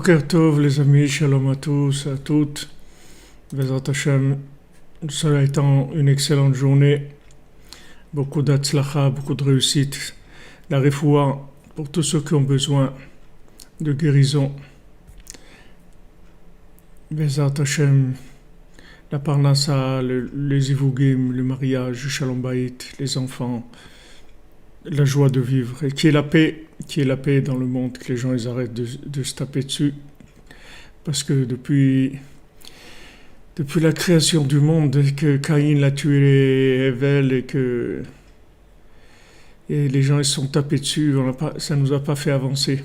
Boker Tov les amis, shalom à tous, à toutes. Bezrat Hashem, cela étant une excellente journée, beaucoup d'atzlacha, beaucoup de réussite, la refoua pour tous ceux qui ont besoin de guérison. Bezrat Hashem, la parnassa, les ivugim, le mariage, le shalom bayit, les enfants, la joie de vivre, et qui est la paix dans le monde, que les gens ils arrêtent de se taper dessus, parce que depuis la création du monde, que Caïn l'a tué Evel et les gens ils se sont tapés dessus, ça nous a pas fait avancer.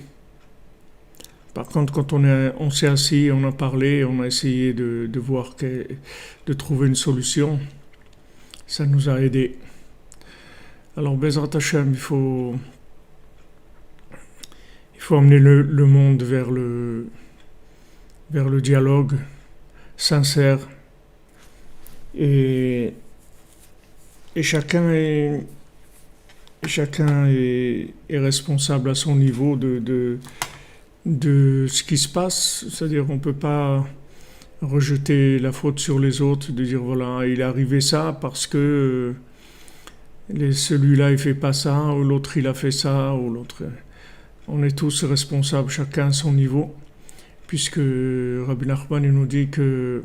Par contre, quand on s'est assis, on a parlé, on a essayé de voir, de trouver une solution, ça nous a aidés. Alors, Bezrat Hashem, il faut amener le monde vers le dialogue sincère et chacun est responsable à son niveau de ce qui se passe. C'est-à-dire on ne peut pas rejeter la faute sur les autres, de dire voilà, il est arrivé ça parce que celui-là il fait pas ça, ou l'autre il a fait ça, ou l'autre. On est tous responsables, chacun à son niveau, puisque Rabbi Nachman il nous dit que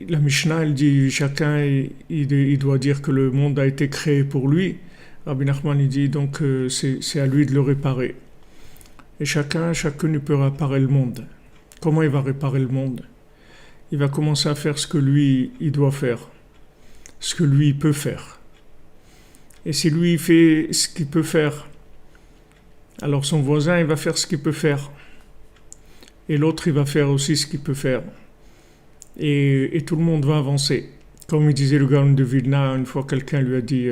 la Mishnah elle dit chacun il doit dire que le monde a été créé pour lui. Rabbi Nachman il dit donc c'est à lui de le réparer. Et chacun peut réparer le monde. Comment il va réparer le monde? Il va commencer à faire ce que lui il doit faire, ce que lui il peut faire. Et si lui il fait ce qu'il peut faire, alors son voisin il va faire ce qu'il peut faire. Et l'autre il va faire aussi ce qu'il peut faire. Et tout le monde va avancer. Comme il disait le Gaon de Vilna, une fois quelqu'un lui a dit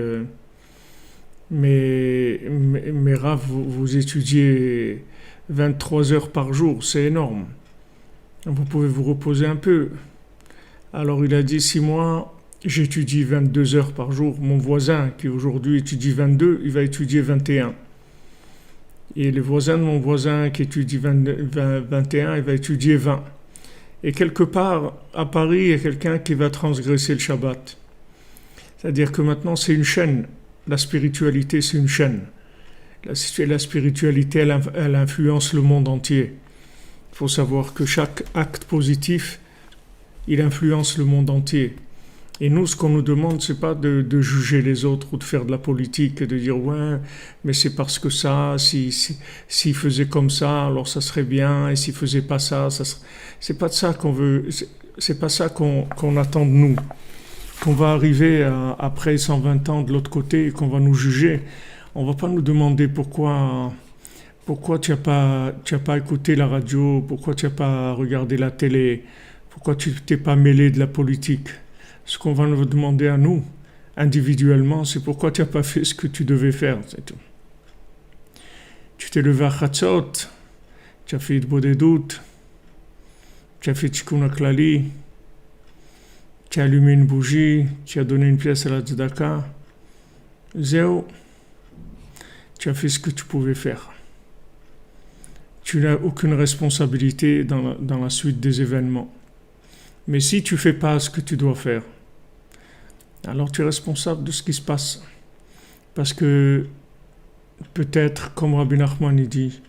mais Rav, vous étudiez 23 heures par jour, c'est énorme. Vous pouvez vous reposer un peu. Alors il a dit, si moi j'étudie 22 heures par jour, mon voisin qui aujourd'hui étudie 22, il va étudier 21. Et le voisin de mon voisin qui étudie 21, il va étudier 20. Et quelque part, à Paris, il y a quelqu'un qui va transgresser le Shabbat. C'est-à-dire que maintenant, c'est une chaîne. La spiritualité, c'est une chaîne. La spiritualité, elle influence le monde entier. Il faut savoir que chaque acte positif, il influence le monde entier. Et nous, ce qu'on nous demande, c'est pas de juger les autres ou de faire de la politique et de dire ouais, mais c'est parce que ça, s'il faisait comme ça, alors ça serait bien, et s'il faisait pas ça, c'est pas de ça qu'on veut, c'est pas ça qu'on attend de nous. Qu'on va arriver après 120 ans de l'autre côté et qu'on va nous juger. On va pas nous demander pourquoi tu as pas écouté la radio, pourquoi tu as pas regardé la télé, pourquoi tu t'es pas mêlé de la politique. Ce qu'on va nous demander à nous, individuellement, c'est pourquoi tu n'as pas fait ce que tu devais faire, c'est tout. Tu t'es levé à Chatzot, tu as fait de Bodedut, tu as fait Tikkun HaKlali, tu as allumé une bougie, tu as donné une pièce à la Tzedaka, zéro. Tu as fait ce que tu pouvais faire. Tu n'as aucune responsabilité dans la suite des événements. Mais si tu ne fais pas ce que tu dois faire, alors tu es responsable de ce qui se passe. Parce que peut-être, comme Rabbi Nachman dit,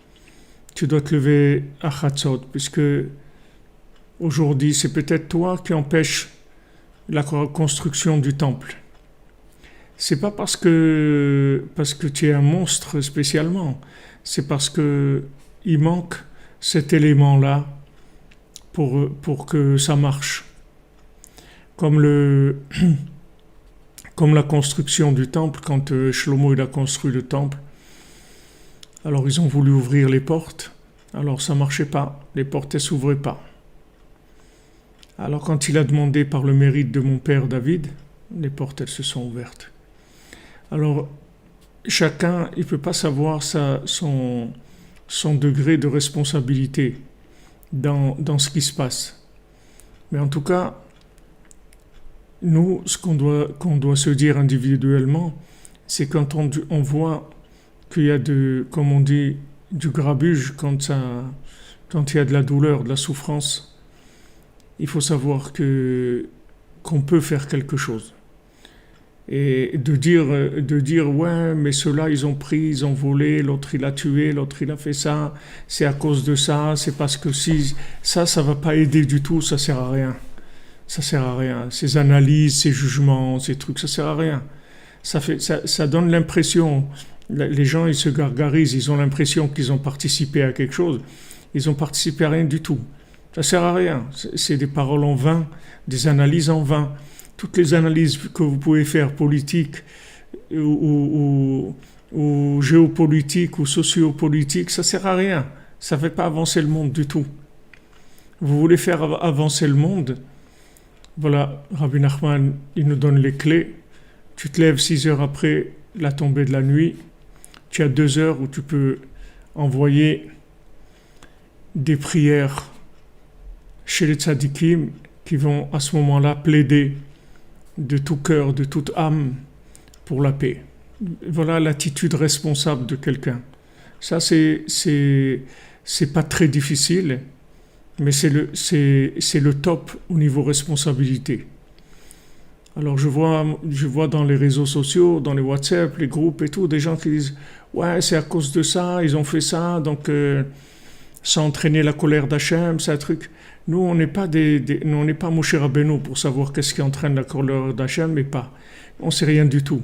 tu dois te lever à Chatzot, puisque aujourd'hui c'est peut-être toi qui empêches la construction du temple. C'est pas parce que tu es un monstre spécialement, c'est parce que il manque cet élément-là pour que ça marche. Comme la construction du temple, quand Shlomo il a construit le temple, alors ils ont voulu ouvrir les portes, alors ça marchait pas, les portes elles s'ouvraient pas. Alors quand il a demandé par le mérite de mon père David, les portes elles se sont ouvertes. Alors chacun, il peut pas savoir son degré de responsabilité dans ce qui se passe. Mais en tout cas, nous, ce qu'on doit se dire individuellement, c'est quand on voit qu'il y a comme on dit, du grabuge, quand il y a de la douleur, de la souffrance, il faut savoir qu'on peut faire quelque chose. Et de dire ouais, mais ceux-là ils ont pris, ils ont volé, l'autre il a tué, l'autre il a fait ça, c'est à cause de ça, c'est parce que si ça va pas aider du tout, ça sert à rien. Ça sert à rien. Ces analyses, ces jugements, ces trucs, ça sert à rien. Ça donne l'impression, les gens ils se gargarisent, ils ont l'impression qu'ils ont participé à quelque chose, ils ont participé à rien du tout. Ça sert à rien. C'est des paroles en vain, des analyses en vain. Toutes les analyses que vous pouvez faire, politiques ou géopolitiques ou sociopolitiques, ça sert à rien. Ça ne fait pas avancer le monde du tout. Vous voulez faire avancer le monde, voilà, Rabbi Nachman, il nous donne les clés. Tu te lèves 6 heures après la tombée de la nuit. Tu as 2 heures où tu peux envoyer des prières chez les tzadikim qui vont à ce moment-là plaider de tout cœur, de toute âme pour la paix. Voilà l'attitude responsable de quelqu'un. Ça, c'est pas très difficile, mais c'est le top au niveau responsabilité. Alors je vois dans les réseaux sociaux, dans les WhatsApp, les groupes et tout, des gens qui disent ouais, c'est à cause de ça, ils ont fait ça, donc ça a entraîné la colère d'Hachem, c'est un truc. Nous, on n'est pas nous, on n'est pas Moshe Rabbeinu pour savoir qu'est-ce qui entraîne la colère d'Hachem, mais pas. On sait rien du tout.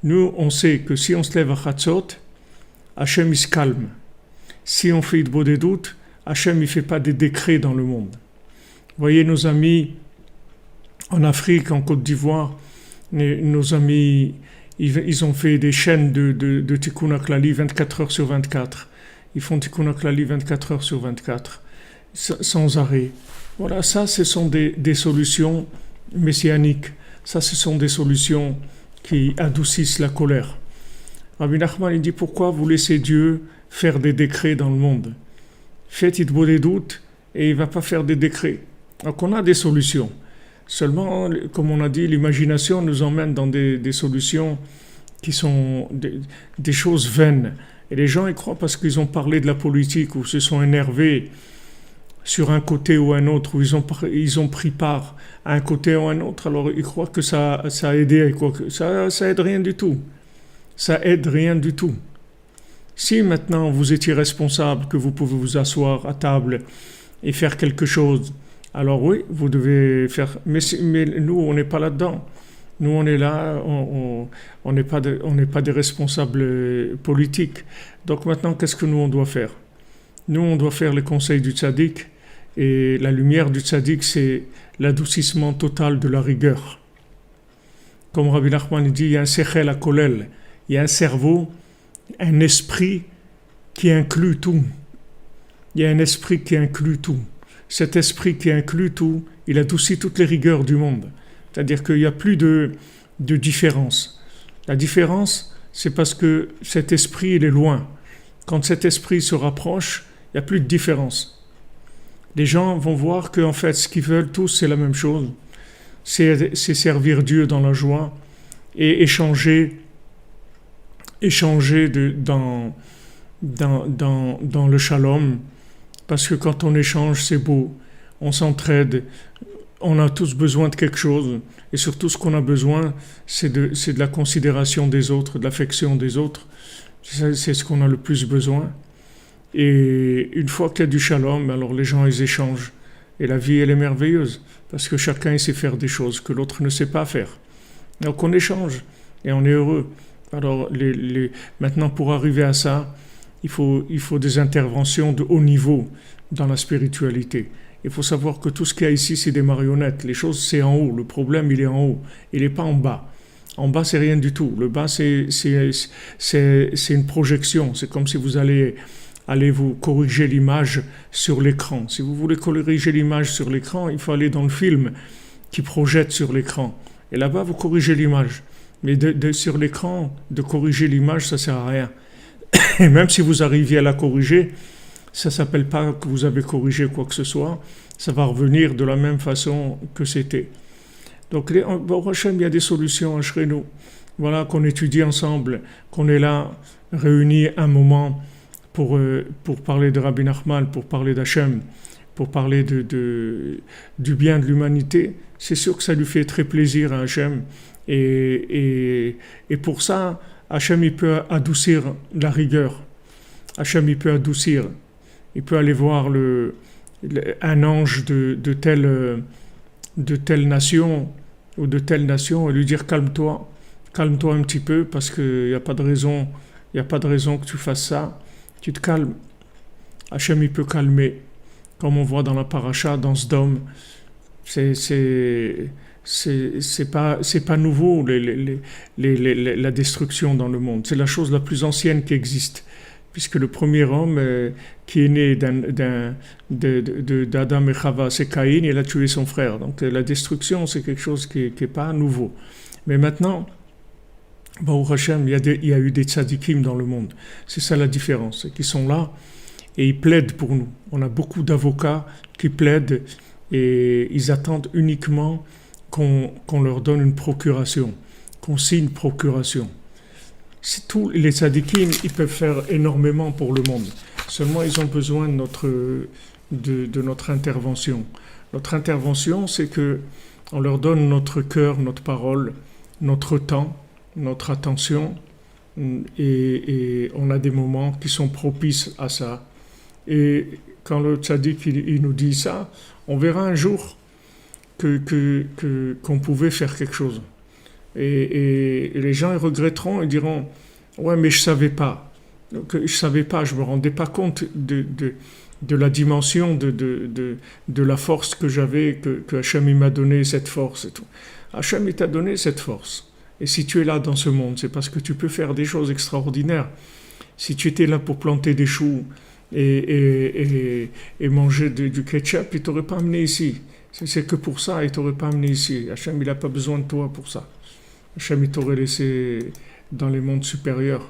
Nous, on sait que si on se lève à Chatzot, Hachem il se calme. Si on fait Hitbo des doutes, Hachem il fait pas des décrets dans le monde. Vous voyez nos amis en Afrique, en Côte d'Ivoire, nos amis, ils ont fait des chaînes de Tikkun HaKlali 24 heures sur 24. Ils font Tikkun HaKlali 24 heures sur 24, sans arrêt. Voilà, ça, ce sont des solutions messianiques. Ça, ce sont des solutions qui adoucissent la colère. Rabbi Nachman, il dit, pourquoi vous laissez Dieu faire des décrets dans le monde? Faites Hitbo des doutes et il ne va pas faire des décrets. Donc, on a des solutions. Seulement, comme on a dit, l'imagination nous emmène dans des solutions qui sont des choses vaines. Et les gens y croient parce qu'ils ont parlé de la politique ou se sont énervés sur un côté ou un autre, ou ils ont pris part à un côté ou un autre, alors ils croient que ça a aidé. Ça aide rien du tout. Ça aide rien du tout. Si maintenant vous étiez responsable, que vous pouvez vous asseoir à table et faire quelque chose, alors oui, vous devez faire. Mais nous, on n'est pas là-dedans. Nous, on est là, on n'est pas des responsables politiques. Donc maintenant, qu'est-ce que nous, on doit faire? Nous, on doit faire les conseils du tzaddik. Et la lumière du tzaddik, c'est l'adoucissement total de la rigueur. Comme Rabbi Nachman dit, il y a un sechel à kolel. Il y a un cerveau, un esprit qui inclut tout. Il y a un esprit qui inclut tout. Cet esprit qui inclut tout, il adoucit toutes les rigueurs du monde. C'est-à-dire qu'il n'y a plus de différence. La différence, c'est parce que cet esprit, il est loin. Quand cet esprit se rapproche, il n'y a plus de différence. Les gens vont voir qu'en fait, ce qu'ils veulent tous, c'est la même chose. C'est servir Dieu dans la joie et échanger dans le shalom. Parce que quand on échange, c'est beau. On s'entraide. On a tous besoin de quelque chose. Et surtout, ce qu'on a besoin, c'est de la considération des autres, de l'affection des autres. C'est ce qu'on a le plus besoin. Et une fois qu'il y a du shalom, alors les gens, ils échangent. Et la vie, elle est merveilleuse. Parce que chacun, il sait faire des choses que l'autre ne sait pas faire. Donc on échange. Et on est heureux. Alors maintenant, pour arriver à ça, il faut des interventions de haut niveau dans la spiritualité. Il faut savoir que tout ce qu'il y a ici, c'est des marionnettes. Les choses, c'est en haut. Le problème, il est en haut. Il n'est pas en bas. En bas, c'est rien du tout. Le bas, c'est une projection. C'est comme si vous allez vous corriger l'image sur l'écran. Si vous voulez corriger l'image sur l'écran, il faut aller dans le film qui projette sur l'écran. Et là-bas, vous corrigez l'image. Mais sur l'écran, de corriger l'image, ça ne sert à rien. Et même si vous arriviez à la corriger, ça ne s'appelle pas que vous avez corrigé quoi que ce soit. Ça va revenir de la même façon que c'était. Donc, au prochain, il y a des solutions chez nous. Voilà, qu'on étudie ensemble, qu'on est là, réunis un moment pour parler de Rabbi Nachman, pour parler d'Hachem, pour parler du bien de l'humanité, c'est sûr que ça lui fait très plaisir à Hachem. Et pour ça, Hachem, il peut adoucir la rigueur. Hachem, il peut adoucir. Il peut aller voir un ange de telle nation ou de telle nation et lui dire calme-toi un petit peu parce qu'il n'y a pas de raison, il n'y a pas de raison que tu fasses ça. Tu te calmes. Hachem, il peut calmer. Comme on voit dans la paracha, dans Sdom, c'est pas nouveau la destruction dans le monde. C'est la chose la plus ancienne qui existe. Puisque le premier homme qui est né d'Adam et Chava, c'est Caïn, il a tué son frère. Donc la destruction, c'est quelque chose qui est pas nouveau. Mais maintenant, Baruch Hashem, il y a eu des tzadikim dans le monde. C'est ça la différence, c'est qu'ils sont là et ils plaident pour nous. On a beaucoup d'avocats qui plaident et ils attendent uniquement qu'on leur donne une procuration, qu'on signe une procuration. Tous les tzadikim, ils peuvent faire énormément pour le monde. Seulement, ils ont besoin de notre intervention. Notre intervention, c'est que on leur donne notre cœur, notre parole, notre temps, notre attention, et on a des moments qui sont propices à ça. Et quand le tzaddik il nous dit ça, on verra un jour qu'on pouvait faire quelque chose. Et les gens ils regretteront et diront ouais mais je savais pas, je me rendais pas compte de la dimension de la force que j'avais, que Hachem il m'a donné cette force et tout. Hachem il t'a donné cette force. Et si tu es là dans ce monde, c'est parce que tu peux faire des choses extraordinaires. Si tu étais là pour planter des choux et manger du ketchup, il t'aurait pas amené ici. C'est que pour ça, il t'aurait pas amené ici. Hachem, il n'a pas besoin de toi pour ça. Hachem, il t'aurait laissé dans les mondes supérieurs.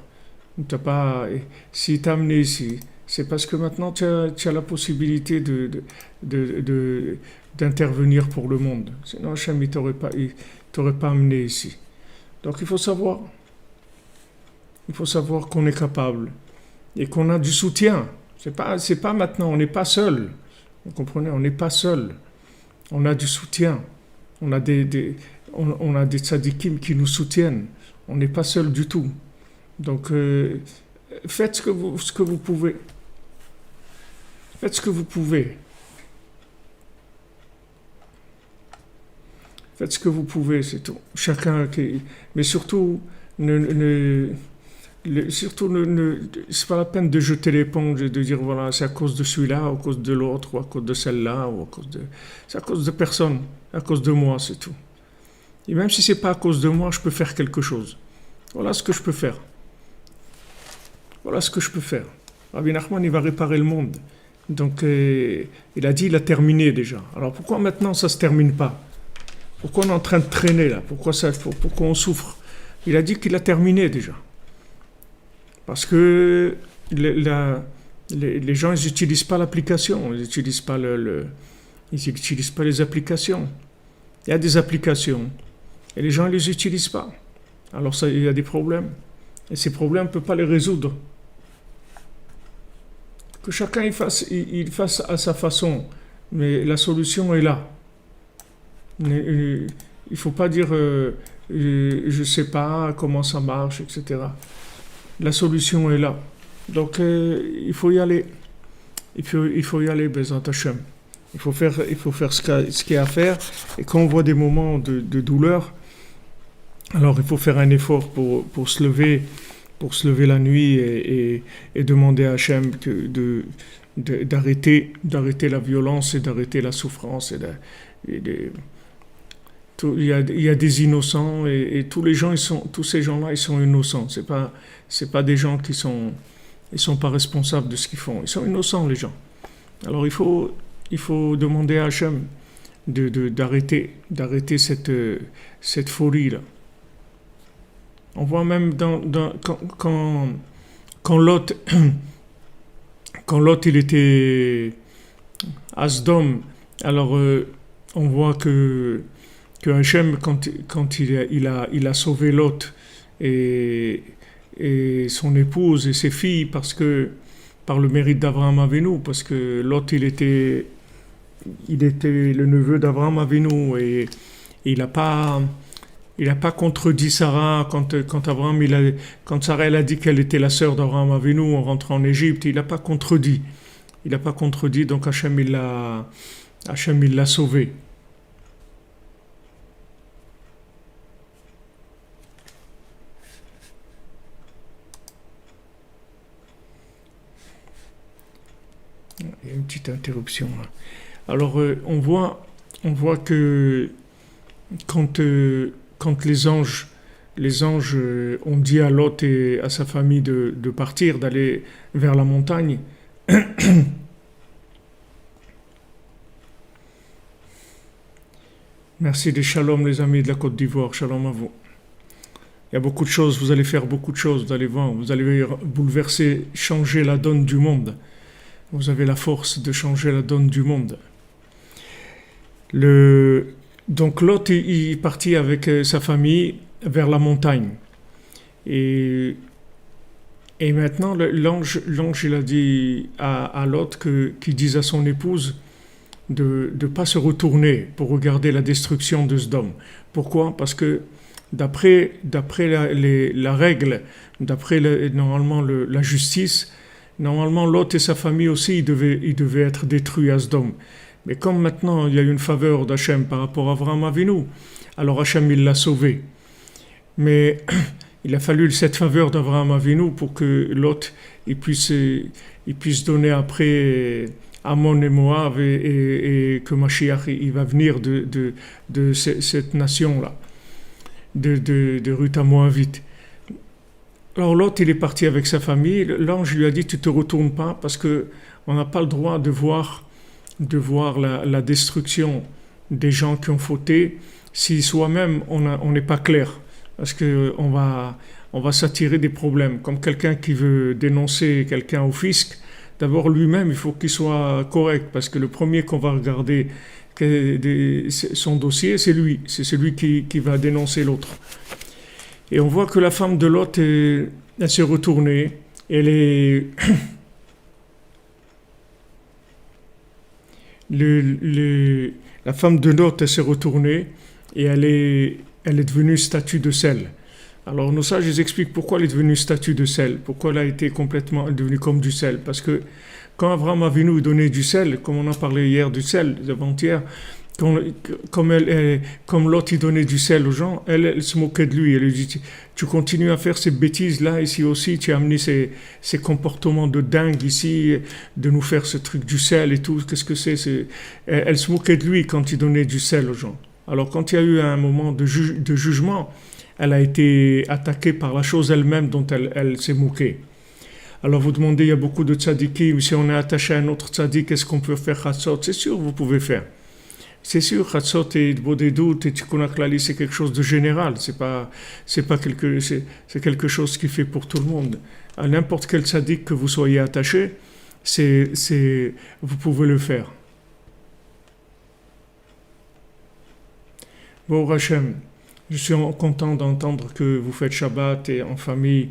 S'il t'a amené ici, c'est parce que maintenant tu as la possibilité d'intervenir pour le monde. Sinon, Hachem, il t'aurait pas amené ici. Donc il faut savoir qu'on est capable et qu'on a du soutien. C'est pas maintenant, on n'est pas seul. Vous comprenez, on n'est pas seul. On a du soutien. On a des tzadikim qui nous soutiennent. On n'est pas seul du tout. Donc faites ce que vous pouvez. Faites ce que vous pouvez. Faites ce que vous pouvez, c'est tout. Mais surtout, c'est pas la peine de jeter l'éponge et de dire voilà, c'est à cause de celui-là, ou à cause de l'autre, ou à cause de celle-là, c'est à cause de personne, à cause de moi, c'est tout. Et même si c'est pas à cause de moi, je peux faire quelque chose. Voilà ce que je peux faire. Voilà ce que je peux faire. Rabbi Nachman, il va réparer le monde. Donc, il a dit, il a terminé déjà. Alors pourquoi maintenant ça se termine pas? Pourquoi on est en train de traîner là? Pourquoi on souffre? Il a dit qu'il a terminé déjà. Parce que les gens, ils n'utilisent pas l'application. Ils n'utilisent pas les applications. Il y a des applications. Et les gens ne les utilisent pas. Alors il y a des problèmes. Et ces problèmes, on ne peut pas les résoudre. Que chacun il fasse à sa façon. Mais la solution est là. Il ne faut pas dire je ne sais pas comment ça marche, etc. La solution est là. Donc il faut y aller. Il faut y aller, Bezat Hashem. Il faut faire ce qu'il y a à faire. Et quand on voit des moments de douleur, alors il faut faire un effort pour se lever la nuit et demander à Hachem d'arrêter la violence et d'arrêter la souffrance. Il y a des innocents et tous ces gens-là, ils sont innocents. C'est pas des gens ils sont pas responsables de ce qu'ils font. Ils sont innocents, les gens. Alors il faut demander à Hachem d'arrêter cette folie-là. On voit même quand Lot il était à Sdom, alors on voit que Hachem, quand il a sauvé Lot et son épouse et ses filles, parce que par le mérite d'Abraham Avinu, parce que Lot, il était le neveu d'Abraham Avinu et il a pas contredit Sarah quand Sarah elle a dit qu'elle était la sœur d'Abraham Avinu en rentrant en Égypte, il n'a pas contredit. Il n'a pas contredit, donc Hachem il l'a sauvé. Il y a une petite interruption là. Alors on voit que quand, quand les anges ont dit à Lot et à sa famille de partir, d'aller vers la montagne, merci des shalom les amis de la Côte d'Ivoire, shalom à vous. Il y a beaucoup de choses, vous allez faire beaucoup de choses, vous allez voir, vous allez bouleverser, changer la donne du monde. Vous avez la force de changer la donne du monde. Donc Lot il partit avec sa famille vers la montagne. Et maintenant l'ange il a dit à Lot qu'il dise à son épouse de ne pas se retourner pour regarder la destruction de Sodome. Pourquoi? Parce que d'après la règle, normalement la justice, normalement Lot et sa famille aussi ils devaient être détruits à Sodome. Mais comme maintenant il y a eu une faveur d'Hachem par rapport à Avraham Avinu, alors Hachem il l'a sauvé. Mais il a fallu cette faveur d'Avraham Avinu pour que Lot il puisse donner après Ammon et Moab et que Mashiach il va venir de cette nation-là, de Ruth à Moabite. Alors Lot il est parti avec sa famille, l'ange lui a dit tu te retournes pas parce que on n'a pas le droit de voir la destruction des gens qui ont fauté si soi-même on n'est pas clair, parce que on va s'attirer des problèmes, comme quelqu'un qui veut dénoncer quelqu'un au fisc. D'abord lui-même il faut qu'il soit correct, parce que le premier qu'on va regarder son dossier c'est lui, c'est celui qui va dénoncer l'autre. Et on voit que la femme de Lot elle s'est retournée, la femme de Lot elle s'est retournée et elle est devenue statue de sel. Alors nos sages ils expliquent pourquoi elle est devenue statue de sel, pourquoi elle a été complètement devenue comme du sel, parce que quand Abraham Avinu donnait du sel, comme on en parlait hier du sel, avant-hier, comme Lot il donnait du sel aux gens, elle se moquait de lui, elle lui dit tu continues à faire ces bêtises là, ici aussi tu as amené ces comportements de dingue ici, de nous faire ce truc du sel et tout, qu'est-ce que c'est, elle se moquait de lui quand il donnait du sel aux gens. Alors quand il y a eu un moment de jugement, elle a été attaquée par la chose elle-même dont elle s'est moquée. Alors vous demandez, il y a beaucoup de tzadikim, si on est attaché à un autre tzadik, est-ce qu'on peut faire chatzot? C'est sûr, vous pouvez faire. C'est sûr, chatzot et bodedut et tikkun haklali, c'est quelque chose de général, c'est quelque chose qui fait pour tout le monde. À n'importe quel tzadik que vous soyez attaché, vous pouvez le faire. Bon, Hachem, je suis content d'entendre que vous faites Shabbat et en famille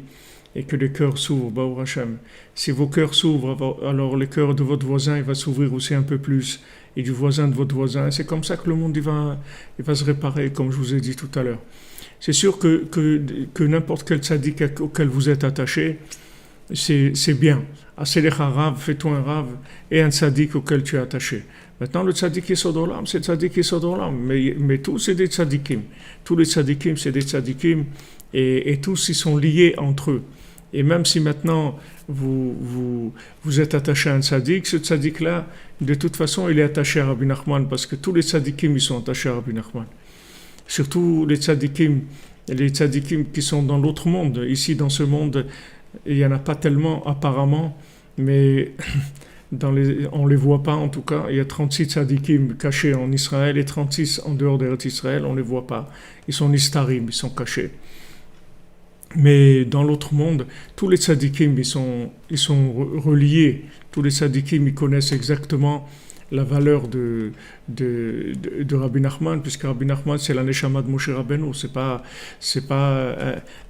et que les cœurs s'ouvrent, Baruch Hashem. Si vos cœurs s'ouvrent, alors le cœur de votre voisin il va s'ouvrir aussi un peu plus, et du voisin de votre voisin. C'est comme ça que le monde il va se réparer, comme je vous ai dit tout à l'heure. C'est sûr que n'importe quel tzaddik auquel vous êtes attaché, c'est bien. Asselech un rave, fais-toi un rave, et un tzaddik auquel tu es attaché. Maintenant, le tzaddik Yesod Olam, c'est tzaddik Yesod Olam, mais tous c'est des tzaddikim. Tous les tzaddikim, c'est des tzaddikim, et tous ils sont liés entre eux. Et même si maintenant vous êtes attaché à un tzaddik, ce tzaddik-là, de toute façon, il est attaché à Rabbi Nachman, parce que tous les tzaddikim, ils sont attachés à Rabbi Nachman. Surtout les tzaddikim qui sont dans l'autre monde. Ici, dans ce monde, il n'y en a pas tellement, apparemment, mais on ne les voit pas en tout cas. Il y a 36 tzaddikim cachés en Israël et 36 en dehors d'Israël, on ne les voit pas. Ils sont nistarim, ils sont cachés. Mais dans l'autre monde, tous les tzaddikim, ils sont reliés. Tous les tzaddikim, ils connaissent exactement la valeur de Rabbi Nachman, puisque Rabbi Nachman c'est la Neshama de Moshe Rabbeinu, c'est pas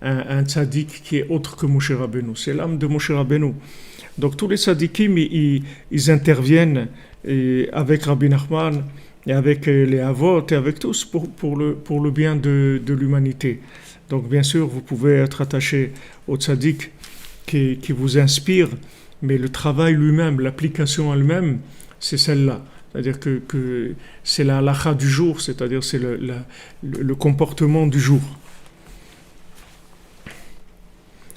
un tzaddik qui est autre que Moshe Rabbeinu, c'est l'âme de Moshe Rabbeinu. Donc tous les tzaddikim, ils interviennent avec Rabbi Nachman et avec les Avot et avec tous pour le bien de l'humanité. Donc bien sûr, vous pouvez être attaché au tzaddik qui vous inspire, mais le travail lui-même, l'application elle-même, c'est celle-là. C'est-à-dire que c'est la halakha du jour, c'est-à-dire c'est le comportement du jour.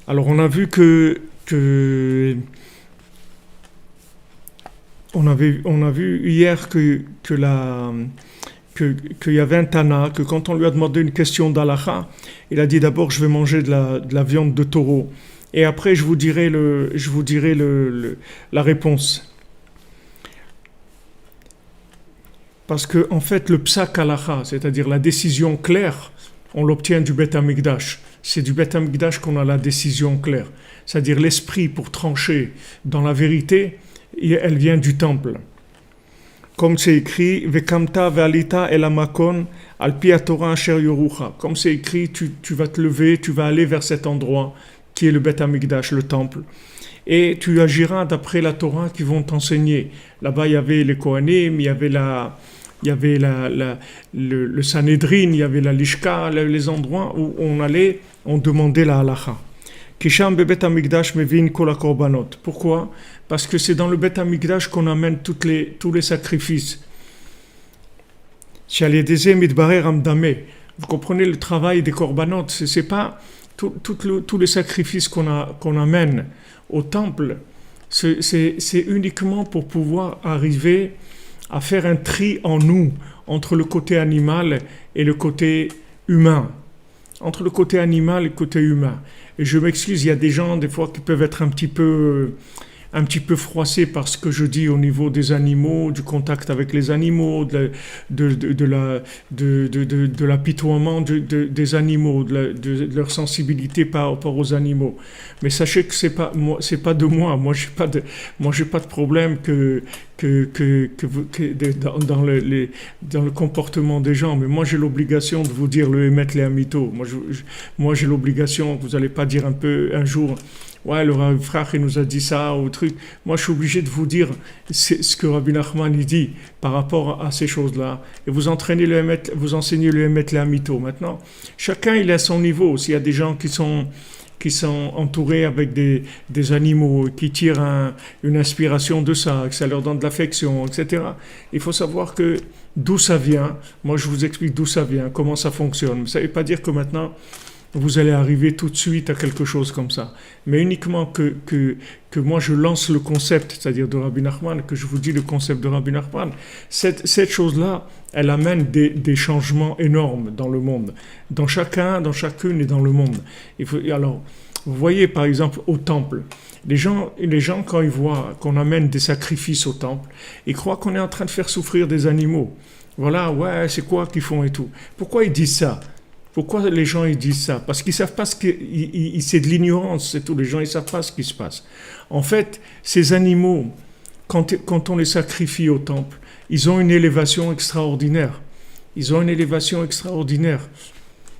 Alors on a vu on a vu hier qu'il y avait un Tana, que quand on lui a demandé une question d'halakha, il a dit d'abord je vais manger de la viande de taureau et après je vous dirai la réponse. Parce que en fait le psak halakha, c'est-à-dire la décision claire, on l'obtient du Beth Amikdash. C'est du Beth Amikdash qu'on a la décision claire. C'est-à-dire l'esprit pour trancher dans la vérité, elle vient du temple. Comme c'est écrit, Vekamta ve'alita el hamakon al pi haTorah asher yorucha. Comme c'est écrit, tu vas te lever, tu vas aller vers cet endroit qui est le Beth Amikdash, le temple. Et tu agiras d'après la Torah qui vont t'enseigner. Là-bas, il y avait les Kohanim, il y avait le Sanhedrin, il y avait la Lishka, les endroits où on demandait la halakha. Kisham bebet hamikdash mevin kol hakorbanot. Pourquoi? Parce que c'est dans le Bet Hamikdash qu'on amène tous les sacrifices. Vous comprenez le travail des korbanot, c'est pas tous les sacrifices qu'on amène au temple, c'est uniquement pour pouvoir arriver à faire un tri en nous entre le côté animal et le côté humain. Entre le côté animal et le côté humain. Et je m'excuse, il y a des gens des fois qui peuvent être un petit peu froissés par ce que je dis au niveau des animaux, du contact avec les animaux, de l'apitoiement des animaux, de leur sensibilité par rapport aux animaux. Mais sachez que c'est pas de moi. Moi j'ai pas de problème dans le comportement des gens. Mais moi j'ai l'obligation de vous dire le émet les amito. Moi j'ai l'obligation. Vous allez pas dire un jour. Ouais, le frère il nous a dit ça ou truc. Moi, je suis obligé de vous dire ce que Rabbi Nachman il dit par rapport à ces choses-là. Et vous enseignez le Emet le Amito. Maintenant, chacun il est à son niveau. S'il y a des gens qui sont entourés avec des animaux, qui tirent une inspiration de ça, que ça leur donne de l'affection, etc. Il faut savoir d'où ça vient. Moi, je vous explique d'où ça vient, comment ça fonctionne. Ça ne veut pas dire que maintenant vous allez arriver tout de suite à quelque chose comme ça. Mais uniquement que moi je lance le concept, c'est-à-dire de Rabbi Nachman, que je vous dis le concept de Rabbi Nachman, cette chose-là, elle amène des changements énormes dans le monde, dans chacune et dans le monde. Alors, vous voyez par exemple au temple, les gens quand ils voient qu'on amène des sacrifices au temple, ils croient qu'on est en train de faire souffrir des animaux. Voilà, ouais, c'est quoi qu'ils font et tout. Pourquoi ils disent ça? Pourquoi les gens ils disent ça? Parce qu'ils savent pas c'est de l'ignorance, c'est tout. Les gens ils savent pas ce qui se passe. En fait, ces animaux, quand on les sacrifie au temple, ils ont une élévation extraordinaire.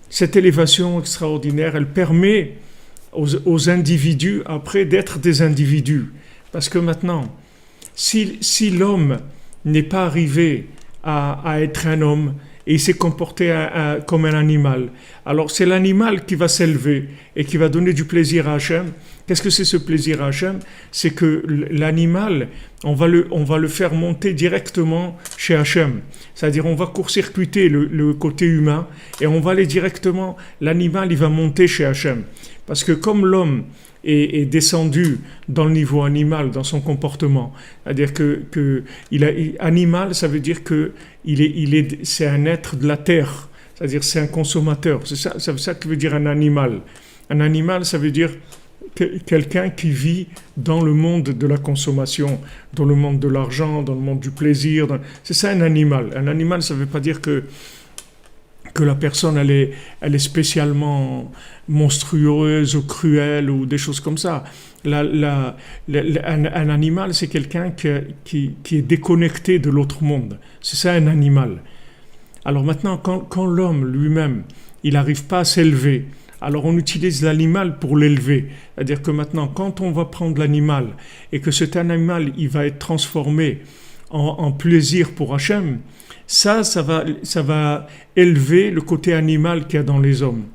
Cette élévation extraordinaire, elle permet aux individus après d'être des individus. Parce que maintenant, si l'homme n'est pas arrivé à être un homme, et il s'est comporté comme un animal. Alors c'est l'animal qui va s'élever et qui va donner du plaisir à Hachem. Qu'est-ce que c'est ce plaisir à Hachem? C'est que l'animal, on va le faire monter directement chez Hachem. C'est-à-dire on va court-circuiter le côté humain et on va aller directement, l'animal il va monter chez Hachem. Parce que comme l'homme est descendu dans le niveau animal, dans son comportement. C'est-à-dire animal, ça veut dire que c'est un être de la terre. C'est-à-dire c'est un consommateur. C'est ça que veut dire un animal. Un animal, ça veut dire quelqu'un qui vit dans le monde de la consommation, dans le monde de l'argent, dans le monde du plaisir. C'est ça un animal. Un animal, ça ne veut pas dire que la personne elle est spécialement monstrueuse ou cruelle ou des choses comme ça. Un animal, c'est quelqu'un qui est déconnecté de l'autre monde. C'est ça un animal. Alors maintenant, quand l'homme lui-même, il n'arrive pas à s'élever, alors on utilise l'animal pour l'élever. C'est-à-dire que maintenant, quand on va prendre l'animal et que cet animal, il va être transformé en plaisir pour Hachem, ça va élever le côté animal qu'il y a dans les hommes.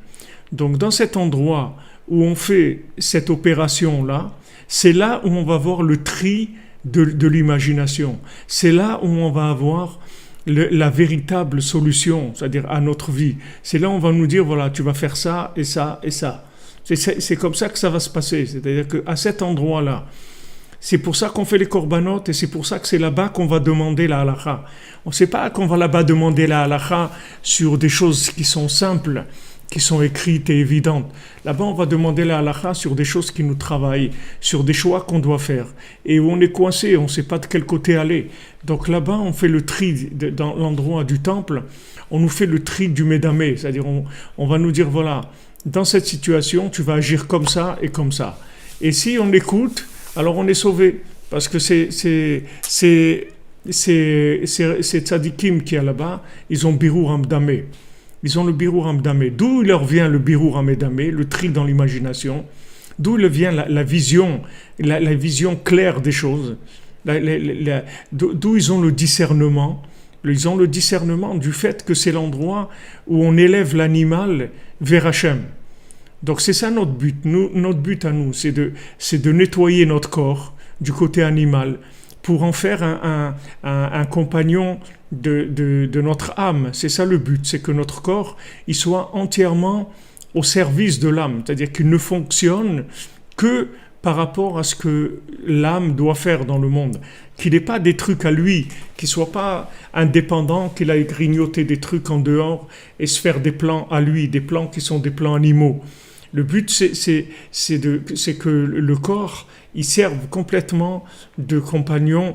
Donc dans cet endroit où on fait cette opération-là, c'est là où on va voir le tri de l'imagination. C'est là où on va avoir la véritable solution, c'est-à-dire à notre vie. C'est là où on va nous dire, voilà, tu vas faire ça et ça et ça. C'est comme ça que ça va se passer. C'est-à-dire qu'à cet endroit-là, c'est pour ça qu'on fait les corbanotes et c'est pour ça que c'est là-bas qu'on va demander la halakha. On ne sait pas qu'on va là-bas demander la halakha sur des choses qui sont simples, qui sont écrites et évidentes. Là-bas, on va demander la halakha sur des choses qui nous travaillent, sur des choix qu'on doit faire et où on est coincé, on ne sait pas de quel côté aller. Donc là-bas, on fait le tri dans l'endroit du temple, on nous fait le tri du médamé, c'est-à-dire on va nous dire, voilà, dans cette situation, tu vas agir comme ça et comme ça. Et si on écoute, alors on est sauvé, parce que ces tzadikim qui est là-bas, ils ont Birur Hamdameh. Ils ont le Birur Hamdameh. D'où il leur vient le Birur Hamdameh, le tri dans l'imagination, d'où il vient la vision, la vision claire des choses, d'où ils ont le discernement. Ils ont le discernement du fait que c'est l'endroit où on élève l'animal vers Hachem. Donc c'est ça notre but. Notre but à nous, c'est de nettoyer notre corps du côté animal pour en faire un compagnon de notre âme. C'est ça le but, c'est que notre corps il soit entièrement au service de l'âme, c'est-à-dire qu'il ne fonctionne que par rapport à ce que l'âme doit faire dans le monde, qu'il n'ait pas des trucs à lui, qu'il ne soit pas indépendant, qu'il aille grignoter des trucs en dehors et se faire des plans à lui, des plans qui sont des plans animaux. Le but, c'est que le corps, il serve complètement de compagnon,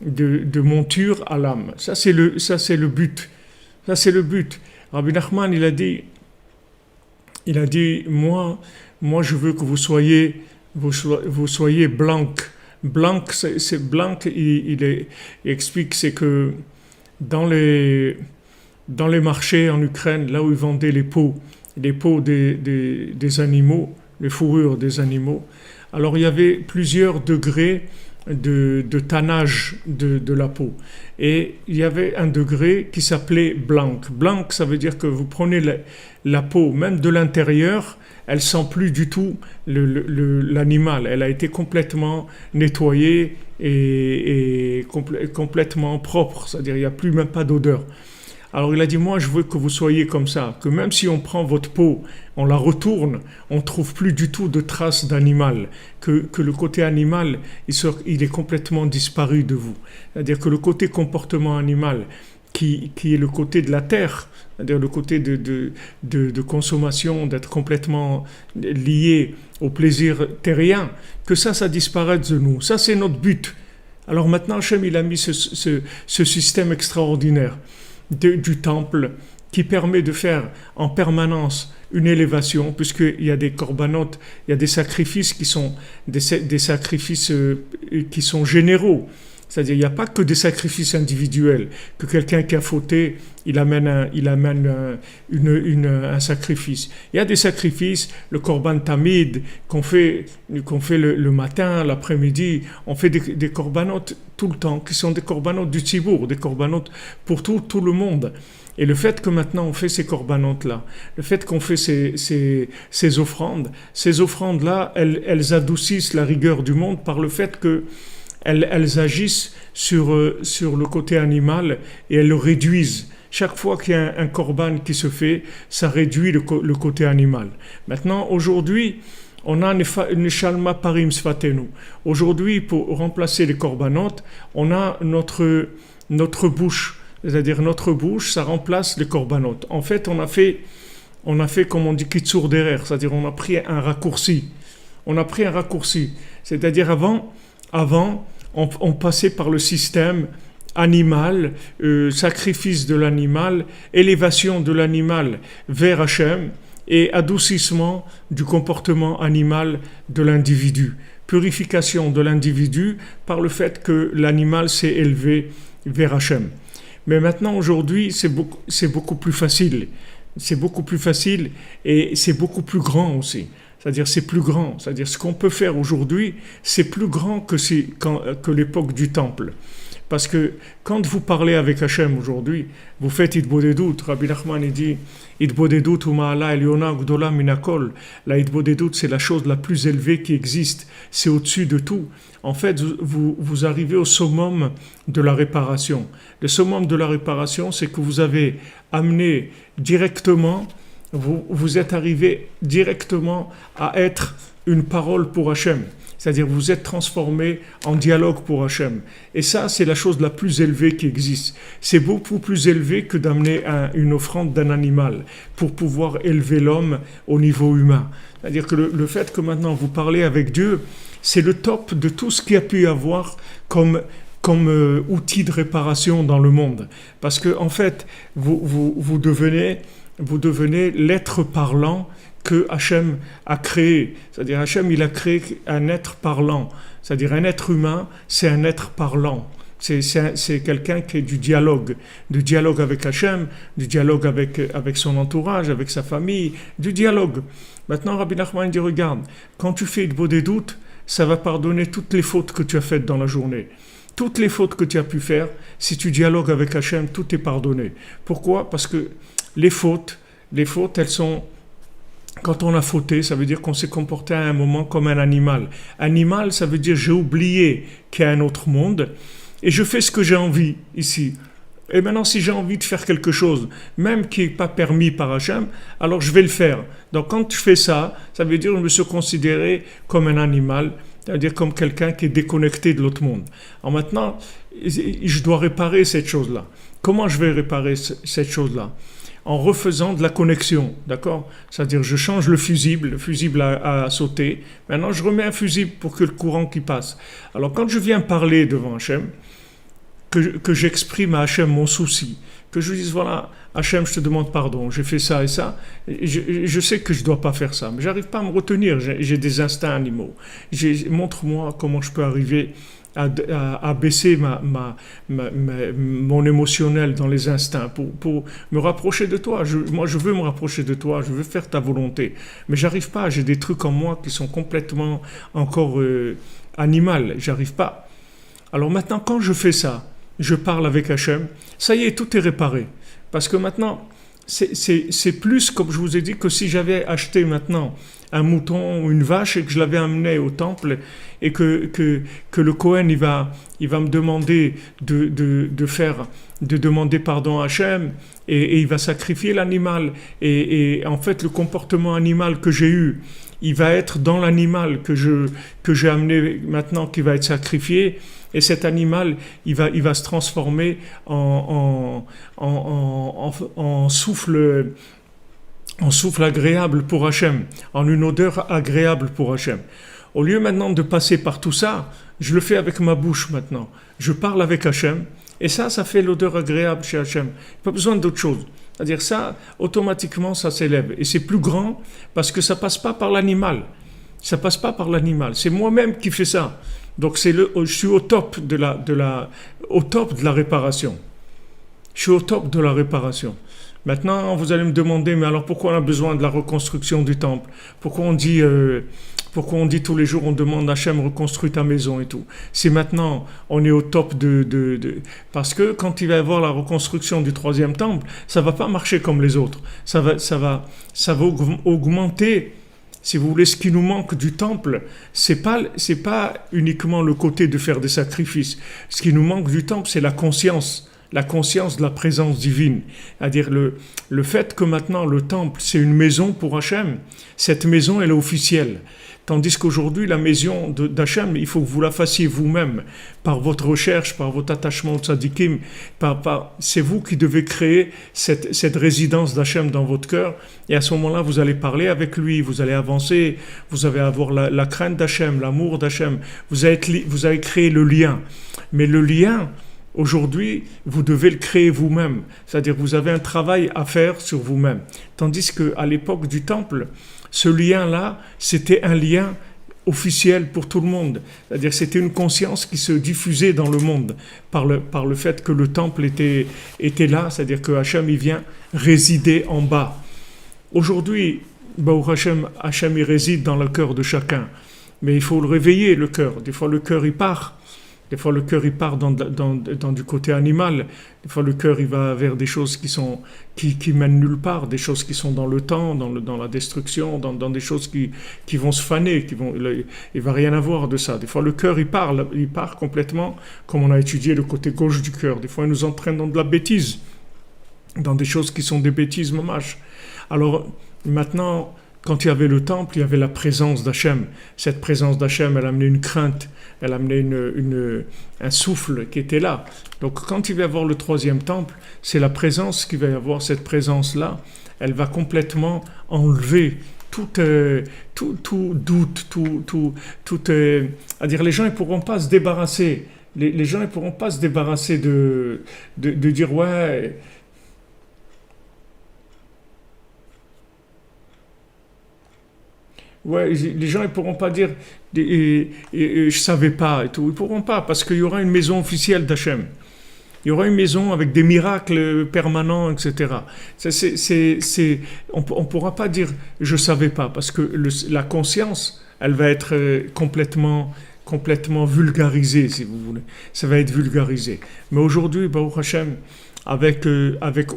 de monture à l'âme. Ça, c'est le but. Ça, c'est le but. Rabbi Nachman, il a dit, moi, je veux que vous soyez blanc. Blanc, c'est blanc. Il explique, c'est que dans les marchés en Ukraine, là où ils vendaient les peaux des animaux, les fourrures des animaux. Alors il y avait plusieurs degrés de tannage de la peau. Et il y avait un degré qui s'appelait blanc. Blanc, ça veut dire que vous prenez la peau, même de l'intérieur, elle sent plus du tout l'animal. Elle a été complètement nettoyée et complètement propre. C'est-à-dire il n'y a plus même pas d'odeur. Alors il a dit, moi je veux que vous soyez comme ça, que même si on prend votre peau, on la retourne, on ne trouve plus du tout de traces d'animal, que le côté animal, il est complètement disparu de vous. C'est-à-dire que le côté comportement animal, qui est le côté de la terre, c'est-à-dire le côté de consommation, d'être complètement lié au plaisir terrien, que ça disparaisse de nous. Ça c'est notre but. Alors maintenant Hachem il a mis ce système extraordinaire du temple qui permet de faire en permanence une élévation, puisqu'il y a des corbanotes, il y a des sacrifices qui sont des sacrifices qui sont généraux. C'est-à-dire, il n'y a pas que des sacrifices individuels, que quelqu'un qui a fauté, il amène un sacrifice. Il y a des sacrifices, le korban tamid, qu'on fait le matin, l'après-midi, on fait des corbanotes tout le temps, qui sont des corbanotes du tzibour, des corbanotes pour tout le monde. Et le fait que maintenant on fait ces corbanotes-là, le fait qu'on fait ces offrandes-là, elles adoucissent la rigueur du monde par le fait que elles agissent sur le côté animal et elles le réduisent. Chaque fois qu'il y a un korban qui se fait, ça réduit le côté animal. Maintenant, aujourd'hui, on a une shalma parim sfatenu. Aujourd'hui, pour remplacer les corbanotes, on a notre bouche. C'est-à-dire notre bouche, ça remplace les corbanotes. En fait, on a fait comme on dit, kitsur derer, c'est-à-dire on a pris un raccourci. C'est-à-dire avant, on passait par le système animal, sacrifice de l'animal, élévation de l'animal vers Hachem et adoucissement du comportement animal de l'individu. Purification de l'individu par le fait que l'animal s'est élevé vers Hachem. Mais maintenant, aujourd'hui, c'est beaucoup plus facile. C'est beaucoup plus facile et c'est beaucoup plus grand aussi. C'est-à-dire c'est plus grand. C'est-à-dire ce qu'on peut faire aujourd'hui, c'est plus grand que l'époque du temple. Parce que quand vous parlez avec Hachem aujourd'hui, vous faites Hitbodedut. Rabbi Nachman dit Hitbodedut uma'ala eliona gdola minakol. La Hitbodedut, c'est la chose la plus élevée qui existe. C'est au-dessus de tout. En fait, vous arrivez au summum de la réparation. Le summum de la réparation, c'est que vous avez amené directement, vous êtes arrivé directement à être une parole pour Hachem. C'est-à-dire vous êtes transformé en dialogue pour Hachem. Et ça, c'est la chose la plus élevée qui existe. C'est beaucoup plus élevé que d'amener une offrande d'un animal pour pouvoir élever l'homme au niveau humain. C'est-à-dire que le fait que maintenant vous parlez avec Dieu, c'est le top de tout ce qu'il y a pu y avoir comme outil de réparation dans le monde. Parce que en fait, vous devenez l'être parlant que Hachem a créé. C'est-à-dire Hachem, il a créé un être parlant. C'est-à-dire un être humain, c'est un être parlant. C'est quelqu'un qui est du dialogue avec Hachem, du dialogue avec son entourage, avec sa famille, du dialogue. Maintenant, Rabbi Nachman dit, regarde, quand tu fais Hitbodedut, ça va pardonner toutes les fautes que tu as faites dans la journée. Toutes les fautes que tu as pu faire, si tu dialogues avec Hachem, tout est pardonné. Pourquoi ? Parce que les fautes, elles sont... Quand on a fauté, ça veut dire qu'on s'est comporté à un moment comme un animal. Animal, ça veut dire j'ai oublié qu'il y a un autre monde et je fais ce que j'ai envie ici. Et maintenant, si j'ai envie de faire quelque chose, même qui n'est pas permis par Hachem, alors je vais le faire. Donc quand je fais ça, ça veut dire que je me suis considéré comme un animal, c'est-à-dire comme quelqu'un qui est déconnecté de l'autre monde. Alors maintenant, je dois réparer cette chose-là. Comment je vais réparer cette chose-là ? En refaisant de la connexion, d'accord ? C'est-à-dire je change le fusible a sauté, maintenant je remets un fusible pour que le courant qui passe. Alors quand je viens parler devant Hachem, que j'exprime à Hachem mon souci, que je dise voilà, Hachem, je te demande pardon, j'ai fait ça et ça, je sais que je ne dois pas faire ça, mais j'arrive pas à me retenir, j'ai des instincts animaux. Montre-moi comment je peux arriver à baisser mon émotionnel dans les instincts pour me rapprocher de toi. Moi, je veux me rapprocher de toi, je veux faire ta volonté. Mais j'arrive pas, j'ai des trucs en moi qui sont complètement encore animal, j'arrive pas. Alors maintenant, quand je fais ça, je parle avec Hachem, ça y est, tout est réparé. Parce que maintenant, c'est plus, comme je vous ai dit, que si j'avais acheté maintenant un mouton ou une vache et que je l'avais amené au temple et que le Kohen il va me demander de demander pardon à Hachem et il va sacrifier l'animal et en fait le comportement animal que j'ai eu il va être dans l'animal que j'ai amené maintenant qui va être sacrifié et cet animal il va se transformer en souffle agréable pour Hachem, en une odeur agréable pour Hachem. Au lieu maintenant de passer par tout ça, je le fais avec ma bouche maintenant. Je parle avec Hachem, et ça fait l'odeur agréable chez Hachem. Pas besoin d'autre chose. C'est-à-dire ça, automatiquement, ça s'élève. Et c'est plus grand parce que ça passe pas par l'animal. Ça passe pas par l'animal. C'est moi-même qui fais ça. Donc je suis au top au top de la réparation. Je suis au top de la réparation. Maintenant, vous allez me demander, mais alors pourquoi on a besoin de la reconstruction du temple ? Pourquoi on dit tous les jours, on demande à Hachem, reconstruis ta maison et tout ? C'est maintenant, on est au top Parce que quand il va y avoir la reconstruction du troisième temple, ça ne va pas marcher comme les autres. Ça va augmenter, si vous voulez, ce qui nous manque du temple. C'est pas uniquement le côté de faire des sacrifices. Ce qui nous manque du temple, c'est la conscience de la présence divine. C'est-à-dire le fait que maintenant le temple, c'est une maison pour Hachem, cette maison, elle est officielle. Tandis qu'aujourd'hui, la maison d'Hachem, il faut que vous la fassiez vous-même, par votre recherche, par votre attachement au tzadikim, c'est vous qui devez créer cette résidence d'Hachem dans votre cœur, et à ce moment-là, vous allez parler avec lui, vous allez avancer, vous allez avoir la crainte d'Hachem, l'amour d'Hachem, vous allez créer le lien. Mais le lien, Aujourd'hui, vous devez le créer vous-même. C'est-à-dire vous avez un travail à faire sur vous-même. Tandis qu'à l'époque du temple, ce lien-là, c'était un lien officiel pour tout le monde. C'est-à-dire c'était une conscience qui se diffusait dans le monde par le fait que le temple était là. C'est-à-dire que Hachem, il vient résider en bas. Aujourd'hui, Baruch Hashem, Hachem, il réside dans le cœur de chacun. Mais il faut le réveiller, le cœur. Des fois, le cœur, il part. Des fois, le cœur, il part dans du côté animal. Des fois, le cœur, il va vers des choses qui mènent nulle part, des choses qui sont dans le temps, dans la destruction, dans des choses qui vont se faner, il va rien avoir de ça. Des fois, le cœur, il part complètement, comme on a étudié le côté gauche du cœur. Des fois, il nous entraîne dans de la bêtise, dans des choses qui sont des bêtises mamash. Alors, maintenant, quand il y avait le temple, il y avait la présence d'Hachem. Cette présence d'Hachem, elle amenait une crainte, elle amenait un souffle qui était là. Donc quand il va y avoir le troisième temple, c'est la présence qui va y avoir, cette présence-là, elle va complètement enlever tout doute, c'est-à-dire les gens ne pourront pas se débarrasser. Les gens ne pourront pas se débarrasser de dire ouais. Ouais, les gens ne pourront pas dire je savais pas et tout. Ils pourront pas parce qu'il y aura une maison officielle d'Hachem. Il y aura une maison avec des miracles permanents, etc. On ne pourra pas dire je savais pas parce que la conscience, elle va être complètement vulgarisée, si vous voulez. Ça va être vulgarisé. Mais aujourd'hui, Baruch Hashem, avec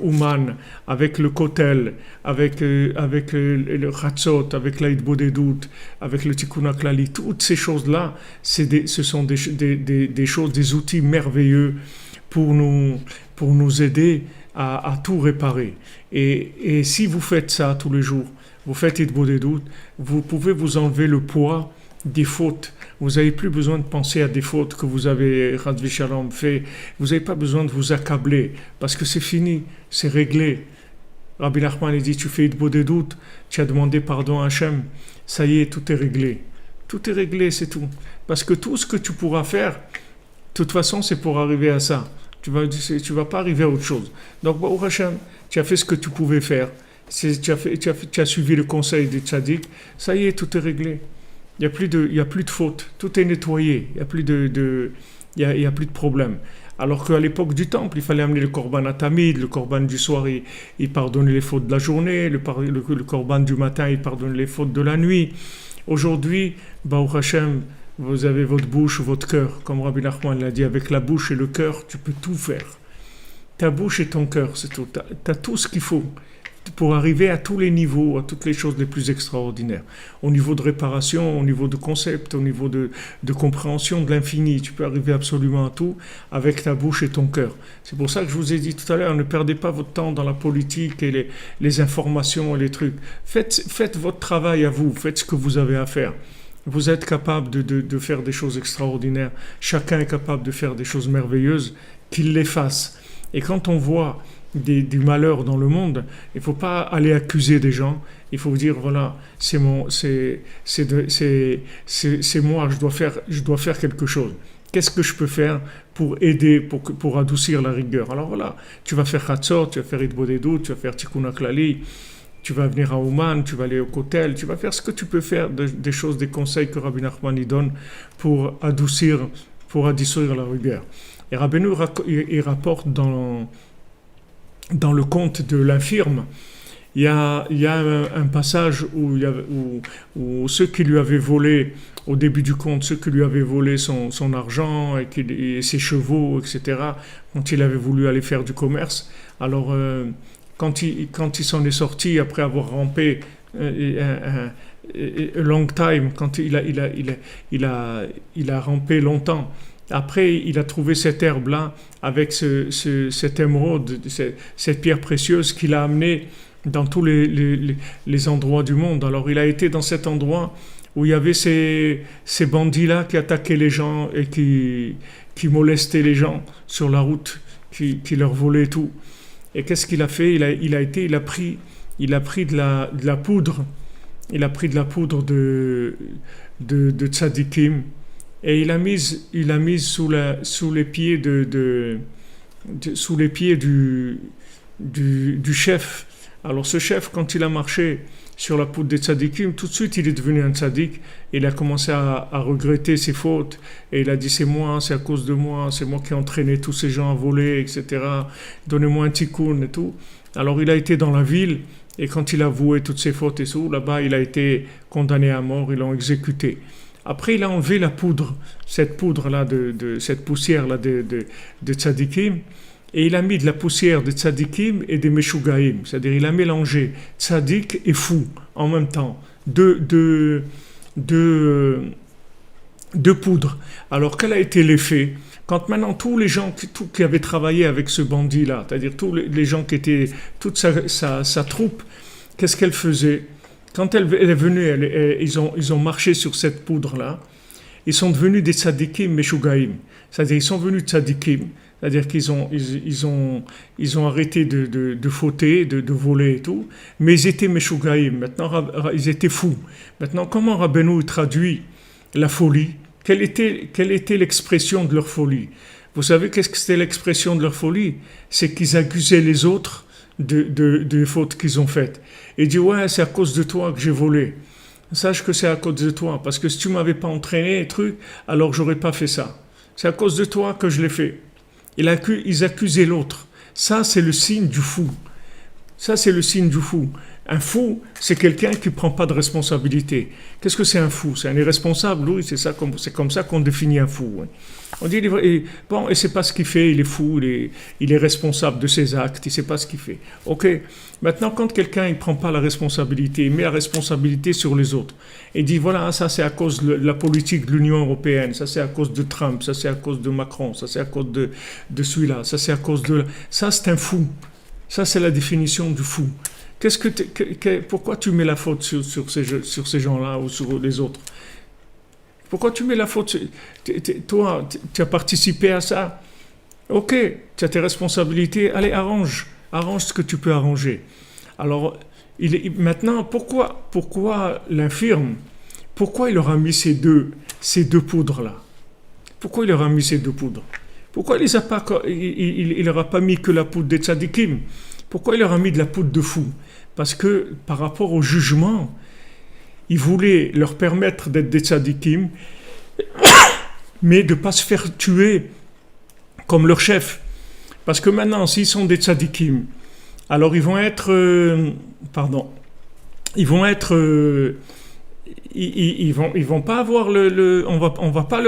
Ouman, avec le Kotel, avec le Chatzot, avec l'Aïd Bodedut, avec le Tikkun HaKlali, toutes ces choses-là, ce sont des choses, des outils merveilleux pour nous aider à tout réparer. Et si vous faites ça tous les jours, vous faites l'Aïd Bodedut, vous pouvez vous enlever le poids des fautes. Vous n'avez plus besoin de penser à des fautes que vous avez, Chas Shalom, fait. Vous n'avez pas besoin de vous accabler, parce que c'est fini, c'est réglé. Rabbi Nachman, il dit, tu fais Hitbo des doutes, tu as demandé pardon à Hachem, ça y est, tout est réglé. Tout est réglé, c'est tout. Parce que tout ce que tu pourras faire, de toute façon, c'est pour arriver à ça. Tu vas pas arriver à autre chose. Donc, Baruch Hachem, tu as fait ce que tu pouvais faire. Tu as suivi le conseil des tzaddik, ça y est, tout est réglé. Il n'y a plus de faute, tout est nettoyé, il n'y a plus il y a plus de problème. Alors qu'à l'époque du temple, il fallait amener le korban atamid, le korban du soir, il pardonnait les fautes de la journée, le korban du matin, il pardonnait les fautes de la nuit. Aujourd'hui, Baruch Hashem, vous avez votre bouche, votre cœur, comme Rabbi Nachman l'a dit, avec la bouche et le cœur, tu peux tout faire. Ta bouche et ton cœur, c'est tout. T'as tout ce qu'il faut pour arriver à tous les niveaux, à toutes les choses les plus extraordinaires. Au niveau de réparation, au niveau de concept, au niveau de compréhension de l'infini, tu peux arriver absolument à tout avec ta bouche et ton cœur. C'est pour ça que je vous ai dit tout à l'heure, ne perdez pas votre temps dans la politique et les informations et les trucs. Faites votre travail à vous, faites ce que vous avez à faire. Vous êtes capable de faire des choses extraordinaires. Chacun est capable de faire des choses merveilleuses, qu'il les fasse. Et quand on voit du malheur dans le monde, il ne faut pas aller accuser des gens, il faut dire voilà, c'est moi, je dois faire quelque chose. Qu'est-ce que je peux faire pour aider, pour adoucir la rigueur? Alors voilà, tu vas faire Chatzot, tu vas faire Hitbo Dedut, tu vas faire Tikkun HaKlali, tu vas venir à Ouman, tu vas aller au Kotel, tu vas faire ce que tu peux faire, des choses, des conseils que Rabbi Nachman y donne pour adoucir la rigueur. Et Rabbeinu il rapporte dans le conte de l'infirme, il y a un passage où ceux qui lui avaient volé, au début du conte, ceux qui lui avaient volé son argent et ses chevaux, etc., quand il avait voulu aller faire du commerce, alors quand il s'en est sorti, après avoir rampé a long time, quand il a rampé longtemps, après, il a trouvé cette herbe-là avec cette émeraude, cette pierre précieuse qu'il a amenée dans tous les endroits du monde. Alors, il a été dans cet endroit où il y avait ces bandits-là qui attaquaient les gens et qui molestaient les gens sur la route, qui leur volaient tout. Et qu'est-ce qu'il a fait? Il a pris de la poudre. Il a pris de la poudre de tzadikim. et il a mis sous les pieds sous les pieds du chef. Alors ce chef, quand il a marché sur la poudre des tzadikim, tout de suite il est devenu un tzadik. Il a commencé à regretter ses fautes et il a dit c'est moi, c'est à cause de moi, c'est moi qui ai entraîné tous ces gens à voler, etc. Donnez-moi un tikkun et tout. Alors il a été dans la ville et quand il a avoué toutes ses fautes et tout, là-bas il a été condamné à mort, ils l'ont exécuté. Après il a enlevé la poudre, cette poudre-là, cette poussière-là de tzadikim, et il a mis de la poussière de tzadikim et des meshugaim, c'est-à-dire il a mélangé tzadik et fou en même temps, deux poudres. Alors quel a été l'effet? Quand maintenant tous les gens qui avaient travaillé avec ce bandit-là, c'est-à-dire tous les gens qui étaient, toute sa troupe, qu'est-ce qu'elle faisait? Quand elle est venue, ils ont marché sur cette poudre-là, ils sont devenus des tzadikim meshugaim, c'est-à-dire ils sont venus tzadikim, c'est-à-dire qu'ils ont arrêté de fauter, de voler et tout, mais ils étaient meshugaim, maintenant ils étaient fous. Maintenant, comment Rabbeinu traduit la folie? Quelle était l'expression de leur folie? Vous savez qu'est-ce que c'était l'expression de leur folie? C'est qu'ils accusaient les autres de fautes qu'ils ont faites. Et ils disent ouais, c'est à cause de toi que j'ai volé. Sache que c'est à cause de toi, parce que si tu m'avais pas entraîné, alors j'aurais pas fait ça. C'est à cause de toi que je l'ai fait. Ils accusaient l'autre. Ça, c'est le signe du fou. Ça, c'est le signe du fou. Un fou, c'est quelqu'un qui ne prend pas de responsabilité. Qu'est-ce que c'est un fou? C'est un irresponsable, oui, c'est comme ça qu'on définit un fou. Oui. On dit, bon, et c'est pas ce qu'il fait, il est fou, il est responsable de ses actes, il sait pas ce qu'il fait. Ok, maintenant, quand quelqu'un ne prend pas la responsabilité, il met la responsabilité sur les autres, et dit, voilà, ça c'est à cause de la politique de l'Union européenne, ça c'est à cause de Trump, ça c'est à cause de Macron, ça c'est à cause de celui-là, ça c'est à cause de... Ça, c'est un fou. Ça, c'est la définition du fou. Pourquoi tu mets la faute sur ces gens-là ou sur les autres? Pourquoi tu mets la faute? Toi, tu as participé à ça. Ok, tu as tes responsabilités. Allez, arrange ce que tu peux arranger. Alors, maintenant, pourquoi l'infirme? Pourquoi il leur a mis ces deux poudres-là? Pourquoi il leur a mis ces deux poudres? Pourquoi il leur a pas mis que la poudre des tzadikim? Pourquoi il leur a mis de la poudre de fou? Parce que par rapport au jugement, il voulait leur permettre d'être des tzadikim, mais de ne pas se faire tuer comme leur chef. Parce que maintenant, s'ils sont des tzadikim, alors ils vont être... Ils vont pas avoir on va pas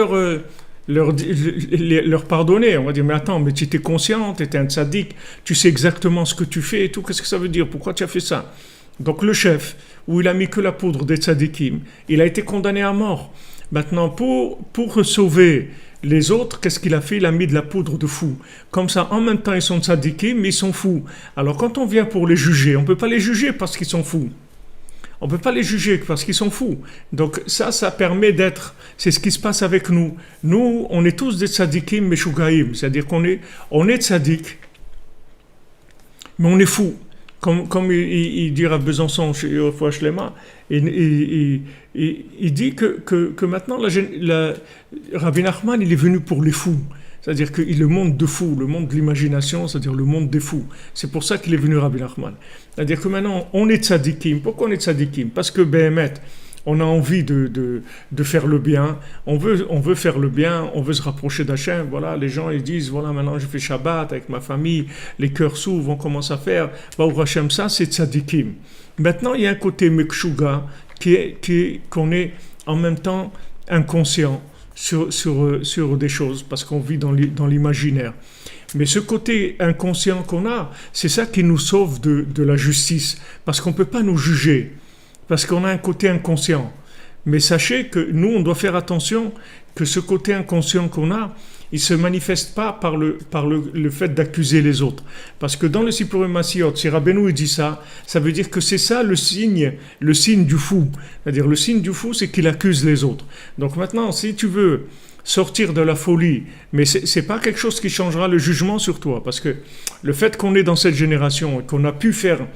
leur pardonner. On va dire, mais attends, mais tu étais conscient, tu étais un tzaddik, tu sais exactement ce que tu fais et tout, qu'est-ce que ça veut dire? Pourquoi tu as fait ça? Donc le chef, où il a mis que la poudre des tzaddikim, il a été condamné à mort. Maintenant, pour sauver les autres, qu'est-ce qu'il a fait? Il a mis de la poudre de fou. Comme ça, en même temps, ils sont tzaddikim, mais ils sont fous. Alors quand on vient pour les juger, on ne peut pas les juger parce qu'ils sont fous. On ne peut pas les juger parce qu'ils sont fous. Donc ça permet d'être... C'est ce qui se passe avec nous. Nous, on est tous des tzadikim meshugaim. C'est-à-dire qu'on est tzadik, mais on est fou. Comme il dit à Besançon, chez Refoua Shlema, il dit que maintenant, Rabbi Nachman, il est venu pour les fous. C'est-à-dire que le monde de fous, le monde de l'imagination, c'est-à-dire le monde des fous. C'est pour ça qu'il est venu Rabbi Nachman. C'est-à-dire que maintenant, on est tzadikim. Pourquoi on est tzadikim? Parce que Béhémet, on a envie de faire le bien. On veut faire le bien, on veut se rapprocher d'Hachem. Voilà, les gens ils disent, voilà, maintenant je fais Shabbat avec ma famille, les cœurs s'ouvrent, on commence à faire. Baruch Hashem, ça c'est tzadikim. Maintenant, il y a un côté mekshuga qu'on est en même temps inconscient sur des choses, parce qu'on vit dans l'imaginaire. Mais ce côté inconscient qu'on a, c'est ça qui nous sauve de la justice, parce qu'on ne peut pas nous juger, parce qu'on a un côté inconscient. Mais sachez que nous, on doit faire attention que ce côté inconscient qu'on a, il ne se manifeste pas par le fait d'accuser les autres. Parce que dans le Sipurim Masiot, si Rabbeinu dit ça, ça veut dire que c'est ça le signe du fou. C'est-à-dire le signe du fou, c'est qu'il accuse les autres. Donc maintenant, si tu veux sortir de la folie, mais c'est pas quelque chose qui changera le jugement sur toi. Parce que le fait qu'on est dans cette génération et qu'on a pu faire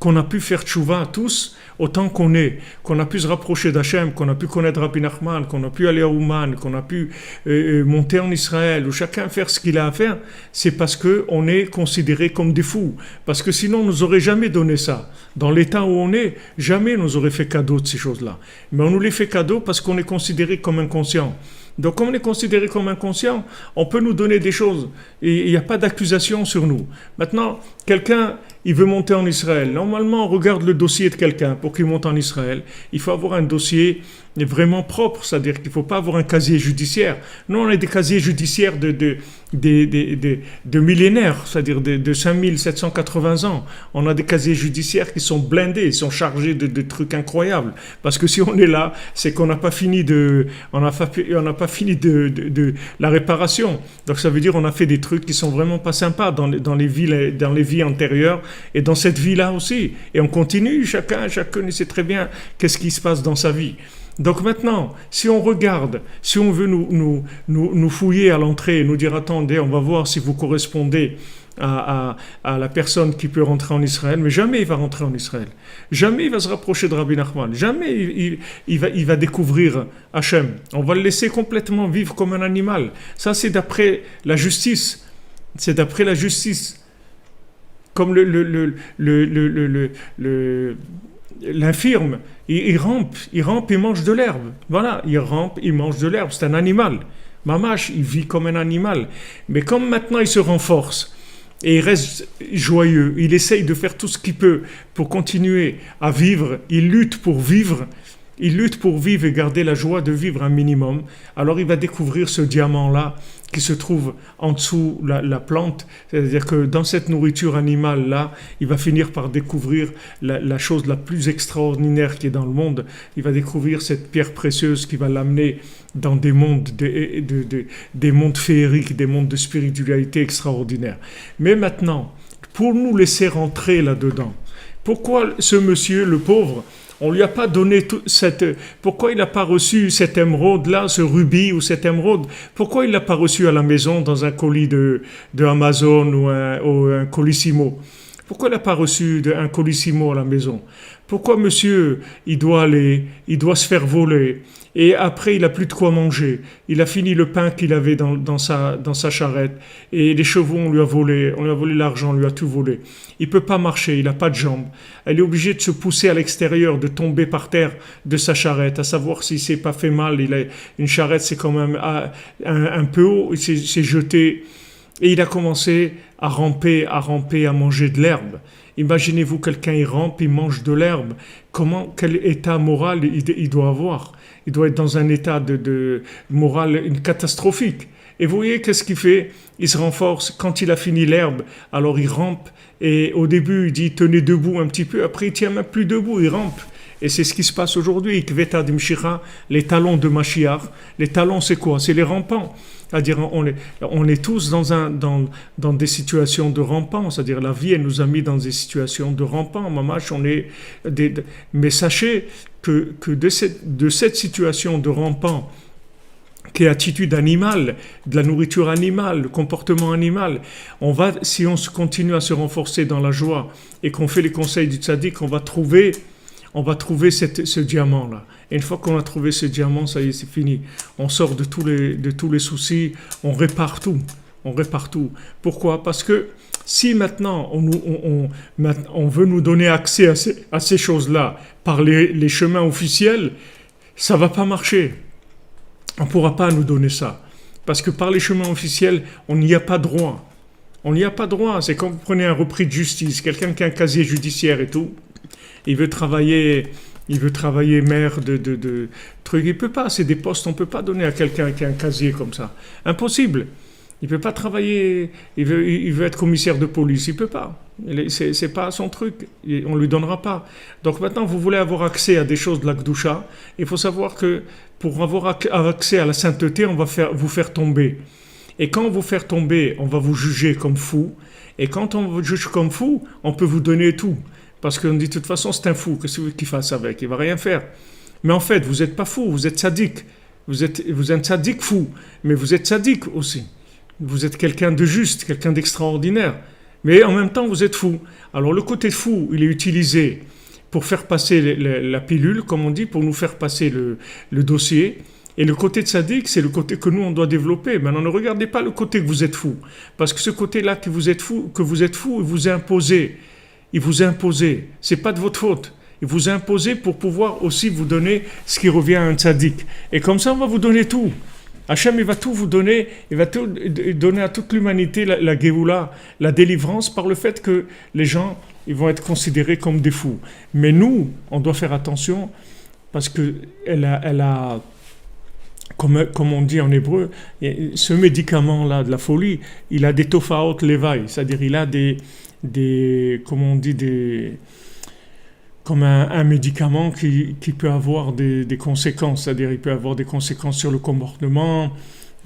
qu'on a pu faire tchouva tous, autant qu'on a pu se rapprocher d'Hachem, qu'on a pu connaître Rabbi Nachman, qu'on a pu aller à Ouman, qu'on a pu monter en Israël, ou chacun faire ce qu'il a à faire, c'est parce qu'on est considéré comme des fous. Parce que sinon, on nous aurait jamais donné ça. Dans l'état où on est, jamais on nous aurait fait cadeau de ces choses-là. Mais on nous les fait cadeau parce qu'on est considéré comme inconscient. Donc, comme on est considéré comme inconscient, on peut nous donner des choses et il n'y a pas d'accusation sur nous. Maintenant, quelqu'un, il veut monter en Israël. Normalement, on regarde le dossier de quelqu'un pour qu'il monte en Israël. Il faut avoir un dossier vraiment propre, c'est-à-dire qu'il ne faut pas avoir un casier judiciaire. Nous, on a des casiers judiciaires de millénaires, c'est-à-dire de 5780 ans. On a des casiers judiciaires qui sont blindés, ils sont chargés de trucs incroyables. Parce que si on est là, c'est qu'on n'a pas fini on n'a pas fini de la réparation. Donc ça veut dire qu'on a fait des trucs qui sont vraiment pas sympas dans les vies antérieures et dans cette vie-là aussi. Et on continue, chacun il sait très bien qu'est-ce qui se passe dans sa vie. Donc maintenant, si on regarde, si on veut nous fouiller à l'entrée et nous dire attendez, on va voir si vous correspondez à la personne qui peut rentrer en Israël, mais jamais il va rentrer en Israël. Jamais il va se rapprocher de Rabbi Nachman. Jamais il va découvrir Hachem. On va le laisser complètement vivre comme un animal. Ça, c'est d'après la justice. C'est d'après la justice. Comme l'infirme, il rampe, il mange de l'herbe. Voilà, il rampe, il mange de l'herbe. C'est un animal. Mamash, il vit comme un animal. Mais comme maintenant il se renforce et il reste joyeux, il essaye de faire tout ce qu'il peut pour continuer à vivre, il lutte pour vivre et garder la joie de vivre un minimum, alors il va découvrir ce diamant-là qui se trouve en dessous la plante, c'est-à-dire que dans cette nourriture animale-là, il va finir par découvrir la chose la plus extraordinaire qui est dans le monde. Il va découvrir cette pierre précieuse qui va l'amener dans des mondes, des mondes féeriques, des mondes de spiritualité extraordinaires. Mais maintenant, pour nous laisser rentrer là-dedans, pourquoi ce monsieur, le pauvre, on lui a pas donné pourquoi il n'a pas reçu cette émeraude-là, ce rubis ou cette émeraude? Pourquoi il l'a pas reçu à la maison dans un colis de Amazon ou un colissimo? Pourquoi il n'a pas reçu un colissimo à la maison? Pourquoi monsieur, il doit se faire voler? Et après, il n'a plus de quoi manger. Il a fini le pain qu'il avait dans sa charrette. Et les chevaux, on lui a volé l'argent, on lui a tout volé. Il ne peut pas marcher, il n'a pas de jambes. Elle est obligée de se pousser à l'extérieur, de tomber par terre de sa charrette, à savoir s'il ne s'est pas fait mal. Une charrette, c'est quand même un peu haut, il s'est jeté. Et il a commencé à ramper, à manger de l'herbe. Imaginez-vous, quelqu'un, il rampe, il mange de l'herbe. Quel état moral il doit avoir? Il doit être dans un état de moral catastrophique. Et vous voyez, qu'est-ce qu'il fait? Il se renforce. Quand il a fini l'herbe, alors il rampe. Et au début, il dit, tenez debout un petit peu. Après, il ne tient même plus debout, il rampe. Et c'est ce qui se passe aujourd'hui. Les talons de Mashiach. Les talons, c'est quoi? C'est les rampants. C'est-à-dire, on est tous dans des situations de rampants. C'est-à-dire, la vie, elle nous a mis dans des situations de rampants. Mamash, mais sachez que de cette situation de rampant, qui est attitude animale, de la nourriture animale, le comportement animal, si on continue à se renforcer dans la joie et qu'on fait les conseils du tzaddik, on va trouver ce diamant-là. Et une fois qu'on a trouvé ce diamant, ça y est, c'est fini. On sort de tous les soucis, on répare tout. Pourquoi? Parce que si maintenant on veut nous donner accès à ces choses-là par les chemins officiels, ça va pas marcher. On ne pourra pas nous donner ça. Parce que par les chemins officiels, on n'y a pas droit. On n'y a pas droit. C'est comme vous prenez un repris de justice, quelqu'un qui a un casier judiciaire et tout. Il veut travailler maire de trucs. Il peut pas. C'est des postes. On peut pas donner à quelqu'un qui a un casier comme ça. Impossible. Il peut pas travailler. Il veut être commissaire de police. Il peut pas. C'est pas son truc. On lui donnera pas. Donc maintenant, vous voulez avoir accès à des choses de la Kedusha. Il faut savoir que pour avoir accès à la sainteté, on va vous faire tomber. Et quand on vous faire tomber, on va vous juger comme fou. Et quand on vous juge comme fou, on peut vous donner tout. Parce qu'on dit de toute façon, c'est un fou. Qu'est-ce que vous voulez qu'il fasse avec? Il va rien faire. Mais en fait, vous n'êtes pas fou, vous êtes sadique. Vous êtes un sadique fou, mais vous êtes sadique aussi. Vous êtes quelqu'un de juste, quelqu'un d'extraordinaire. Mais en même temps, vous êtes fou. Alors le côté fou, il est utilisé pour faire passer la pilule, comme on dit, pour nous faire passer le dossier. Et le côté tzaddik, c'est le côté que nous, on doit développer. Maintenant, ne regardez pas le côté que vous êtes fou. Parce que ce côté-là que vous êtes fou, il vous est imposé. Il vous est imposé. C'est pas de votre faute. Il vous est imposé pour pouvoir aussi vous donner ce qui revient à un tzaddik. Et comme ça, on va vous donner tout. Hachem, il va tout vous donner, il va tout donner à toute l'humanité la Géoula, la délivrance, par le fait que les gens, ils vont être considérés comme des fous. Mais nous, on doit faire attention, parce que elle a comme on dit en hébreu, ce médicament-là de la folie, il a des tofaot levaï, c'est-à-dire il a comment on dit, comme un médicament qui peut avoir des conséquences, c'est-à-dire il peut avoir des conséquences sur le comportement,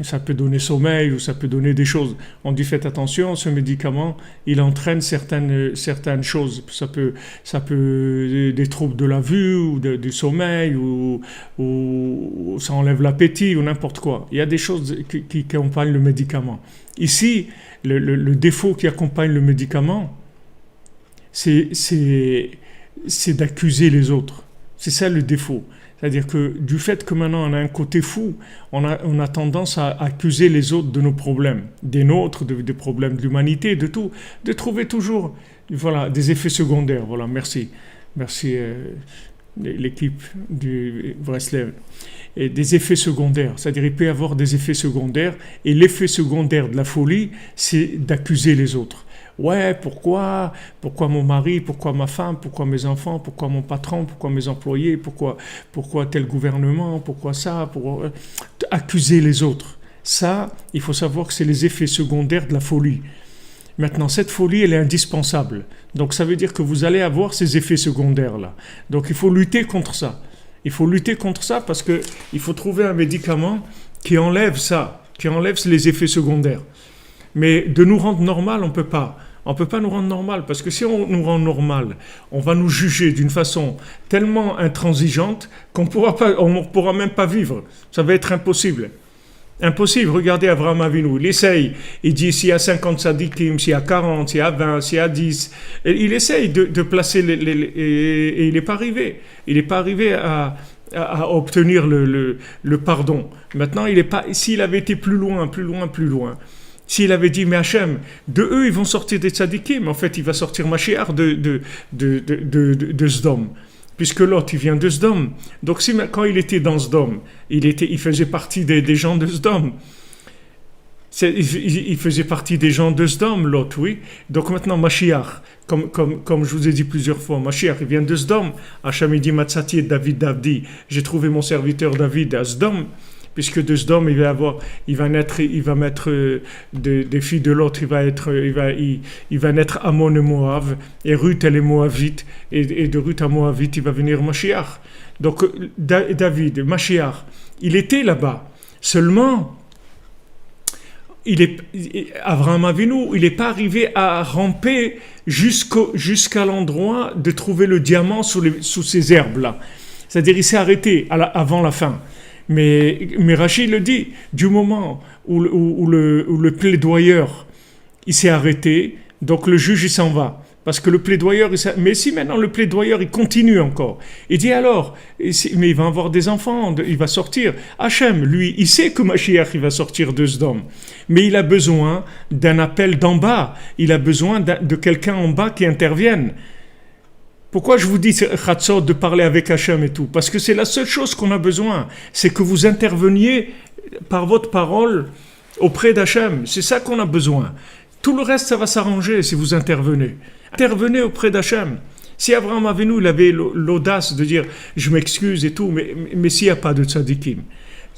ça peut donner sommeil ou ça peut donner des choses. On dit faites attention, ce médicament, il entraîne certaines choses. Ça peut des troubles de la vue ou du sommeil ou ça enlève l'appétit ou n'importe quoi. Il y a des choses qui accompagnent le médicament. Ici, le défaut qui accompagne le médicament, c'est d'accuser les autres. C'est ça le défaut. C'est-à-dire que du fait que maintenant on a un côté fou, on a tendance à accuser les autres de nos problèmes, des nôtres, des problèmes de l'humanité, de tout, de trouver toujours des effets secondaires. Voilà, merci l'équipe du Breslev. Et des effets secondaires, c'est-à-dire il peut y avoir des effets secondaires, et l'effet secondaire de la folie, c'est d'accuser les autres. Ouais, pourquoi mon mari, pourquoi ma femme, pourquoi mes enfants, pourquoi mon patron, pourquoi mes employés, pourquoi tel gouvernement, pourquoi ça, accuser les autres. Ça, il faut savoir que c'est les effets secondaires de la folie. Maintenant, cette folie, elle est indispensable. Donc ça veut dire que vous allez avoir ces effets secondaires-là. Donc il faut lutter contre ça. Il faut lutter contre ça parce qu'il faut trouver un médicament qui enlève ça, qui enlève les effets secondaires. Mais de nous rendre normal, on ne peut pas. On ne peut pas nous rendre normal, parce que si on nous rend normal, on va nous juger d'une façon tellement intransigeante qu'on ne pourra même pas vivre. Ça va être impossible. Impossible. Regardez Abraham Avinu, il essaye. Il dit s'il y a 50 sadikim, s'il y a 40, s'il y a 20, s'il y a 10. Et il essaye de placer et il n'est pas arrivé. Il n'est pas arrivé à obtenir le pardon. Maintenant, s'il avait été plus loin, s'il avait dit, mais Hachem, de eux, ils vont sortir des tzadikim, en fait, il va sortir Mashiach de Sdom. Puisque l'autre, il vient de Sdom. Donc, quand il était dans Sdom, il faisait partie des gens de Sdom. Il faisait partie des gens de Sdom, l'autre, oui. Donc, maintenant, Mashiach, comme je vous ai dit plusieurs fois, Mashiach, il vient de Sdom. Hachem, il dit, Matsati et David Davdi, j'ai trouvé mon serviteur David à Sdom. Puisque de Sdom, il va mettre des filles de l'autre, il va naître Ammon et Moab, et Ruth, elle est Moabite, et de Ruth à Moabite, il va venir Mashiach. Donc, David, Mashiach, il était là-bas. Seulement, Abraham Avinu, il n'est pas arrivé à ramper jusqu'à l'endroit de trouver le diamant sous ces herbes-là. C'est-à-dire, il s'est arrêté avant la fin. Mais Rachid le dit, du moment où le plaidoyeur il s'est arrêté, donc le juge il s'en va. Parce que le plaidoyeur, mais si maintenant le plaidoyeur il continue encore, il dit alors, mais il va avoir des enfants, il va sortir. Hachem, lui, il sait que Mashiach il va sortir de Sdom, mais il a besoin d'un appel d'en bas, il a besoin de quelqu'un en bas qui intervienne. Pourquoi je vous dis Chatzot de parler avec Hachem et tout? Parce que c'est la seule chose qu'on a besoin, c'est que vous interveniez par votre parole auprès d'Hachem. C'est ça qu'on a besoin. Tout le reste, ça va s'arranger si vous intervenez. Intervenez auprès d'Hachem. Si Abraham Avinu, il avait l'audace de dire « je m'excuse et tout », mais s'il n'y a pas de tzadikim,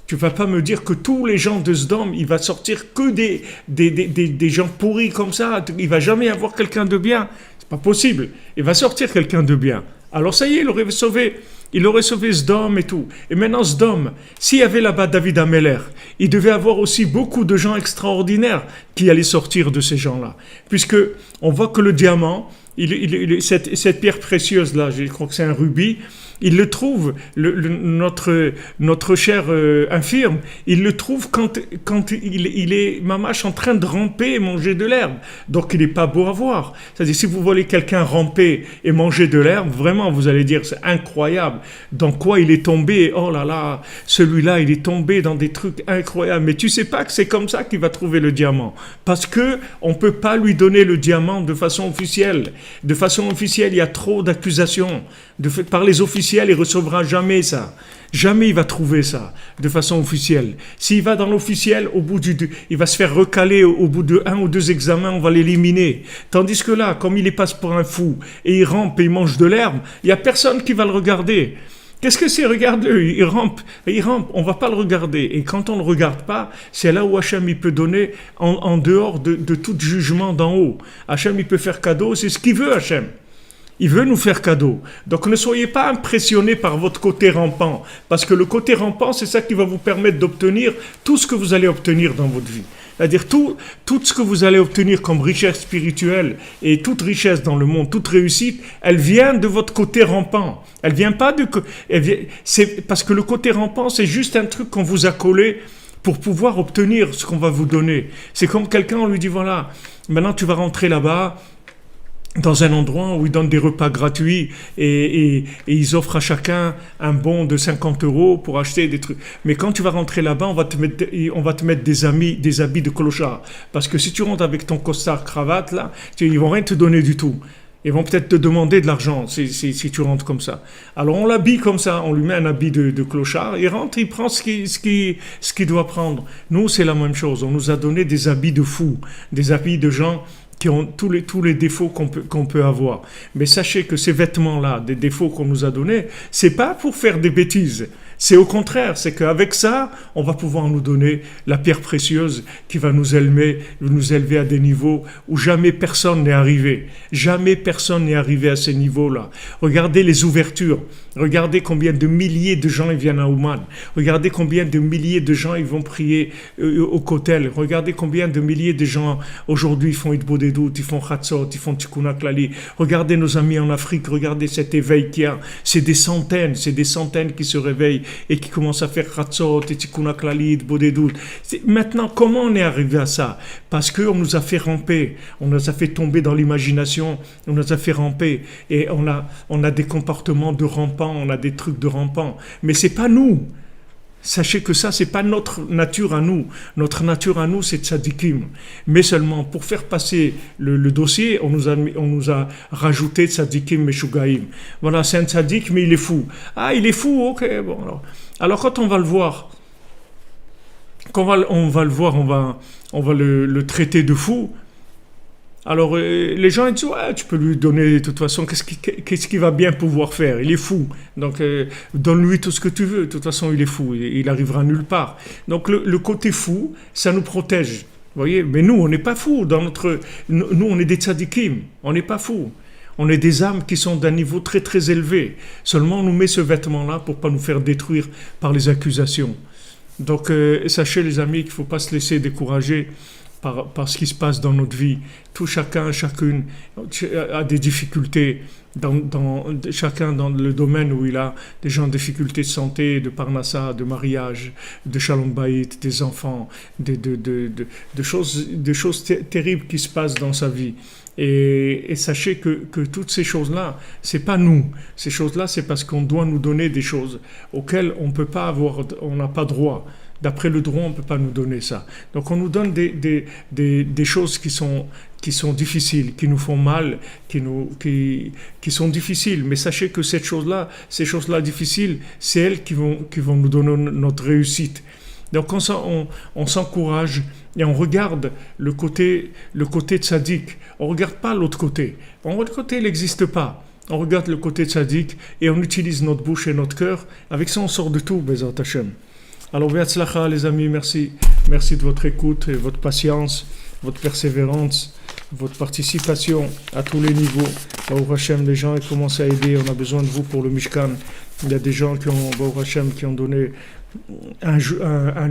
tu ne vas pas me dire que tous les gens de Sdom, il va sortir que des gens pourris comme ça, il ne va jamais y avoir quelqu'un de bien. C'est pas possible. Il va sortir quelqu'un de bien. Alors ça y est, il aurait sauvé Sdom et tout. Et maintenant Sdom, s'il y avait là-bas David Ameller, il devait avoir aussi beaucoup de gens extraordinaires qui allaient sortir de ces gens-là. Puisque on voit que le diamant, cette pierre précieuse là, je crois que c'est un rubis, il le trouve, notre cher infirme, il le trouve quand il est mamache en train de ramper et manger de l'herbe. Donc il n'est pas beau à voir. C'est-à-dire, si vous voyez quelqu'un ramper et manger de l'herbe, vraiment, vous allez dire, c'est incroyable. Dans quoi il est tombé? Oh là là, celui-là, il est tombé dans des trucs incroyables. Mais tu sais pas que c'est comme ça qu'il va trouver le diamant. Parce que on peut pas lui donner le diamant de façon officielle. De façon officielle, il y a trop d'accusations. Par les officiels, il ne recevra jamais ça. Jamais il va trouver ça de façon officielle. S'il va dans l'officiel, il va se faire recaler au bout de 1 ou 2 examens, on va l'éliminer. Tandis que là, comme il passe pour un fou et il rampe et il mange de l'herbe, il n'y a personne qui va le regarder. Qu'est-ce que c'est? Regarde-le, il rampe, on va pas le regarder. Et quand on ne le regarde pas, c'est là où Hachem il peut donner en dehors de tout jugement d'en haut. Hachem il peut faire cadeau, c'est ce qu'il veut Hachem. Il veut nous faire cadeau. Donc ne soyez pas impressionnés par votre côté rampant, parce que le côté rampant, c'est ça qui va vous permettre d'obtenir tout ce que vous allez obtenir dans votre vie. C'est-à-dire tout ce que vous allez obtenir comme richesse spirituelle et toute richesse dans le monde, toute réussite, elle vient de votre côté rampant. Elle vient pas c'est parce que le côté rampant, c'est juste un truc qu'on vous a collé pour pouvoir obtenir ce qu'on va vous donner. C'est comme quelqu'un, on lui dit voilà, maintenant tu vas rentrer là-bas, dans un endroit où ils donnent des repas gratuits et ils offrent à chacun un bon de 50 € pour acheter des trucs. Mais quand tu vas rentrer là-bas, on va te mettre des habits de clochard. Parce que si tu rentres avec ton costard cravate, là, ils vont rien te donner du tout. Ils vont peut-être te demander de l'argent si tu rentres comme ça. Alors on l'habille comme ça, on lui met un habit de clochard, il rentre, il prend ce qu'il doit prendre. Nous, c'est la même chose. On nous a donné des habits de fous, des habits de gens qui ont tous les défauts qu'on peut avoir. Mais sachez que ces vêtements-là, des défauts qu'on nous a donnés, c'est pas pour faire des bêtises. C'est au contraire, c'est qu'avec ça, on va pouvoir nous donner la pierre précieuse qui va nous élever à des niveaux où jamais personne n'est arrivé. Jamais personne n'est arrivé à ces niveaux-là. Regardez les ouvertures. Regardez combien de milliers de gens ils viennent à Ouman. Regardez combien de milliers de gens ils vont prier au Kotel. Regardez combien de milliers de gens aujourd'hui font Idbo des doutes, ils font Chatzot, ils font Tikkun HaKlali. Regardez nos amis en Afrique, regardez cet éveil qu'il y a. C'est des centaines qui se réveillent et qui commencent à faire Chatzot et Tikkun HaKlali, Idbo des doutes. Maintenant, comment on est arrivé à ça? Parce qu'on nous a fait ramper, on nous a fait tomber dans l'imagination, on nous a fait ramper et on a des comportements de rampants, on a des trucs de rampants. Mais c'est pas nous. Sachez que ça, c'est pas notre nature à nous. Notre nature à nous, c'est tzadikim. Mais seulement, pour faire passer le dossier, on nous a rajouté tzadikim meshugaim. Voilà, c'est un tzadik, mais il est fou. Ah, il est fou, ok, bon. Alors quand on va le voir, on va le traiter de fou. Alors, les gens ils disent, ouais, tu peux lui donner, de toute façon, qu'est-ce qu'il va bien pouvoir faire? Il est fou. Donc, donne-lui tout ce que tu veux. De toute façon, il est fou. Il arrivera nulle part. Donc, le côté fou, ça nous protège. Vous voyez? Mais nous, on n'est pas fous. Nous, on est des tzadikim. On n'est pas fous. On est des âmes qui sont d'un niveau très, très élevé. Seulement, on nous met ce vêtement-là pour ne pas nous faire détruire par les accusations. Donc, sachez, les amis, qu'il ne faut pas se laisser décourager par ce qui se passe dans notre vie. Chacune a des difficultés, chacun dans le domaine où il a des gens en difficulté de santé, de parnassa, de mariage, de shalom bayit, des enfants, de choses terribles qui se passent dans sa vie. Et sachez que toutes ces choses-là, c'est pas nous. Ces choses-là, c'est parce qu'on doit nous donner des choses auxquelles on n'a pas droit. D'après le droit, on ne peut pas nous donner ça. Donc on nous donne des choses qui sont difficiles, qui nous font mal, qui sont difficiles. Mais sachez que ces choses-là difficiles, c'est elles qui vont nous donner notre réussite. Donc on s'encourage et on regarde le côté tzaddik. On ne regarde pas l'autre côté. L'autre côté, il n'existe pas. On regarde le côté tzaddik et on utilise notre bouche et notre cœur. Avec ça, on sort de tout, Bezat Hashem. Alors, Be'atzlacha, les amis, merci. Merci de votre écoute et votre patience, votre persévérance, votre participation à tous les niveaux. Baruch Hashem, les gens commencent à aider. On a besoin de vous pour le Mishkan. Il y a des gens qui ont, Baruch Hashem, qui ont donné 1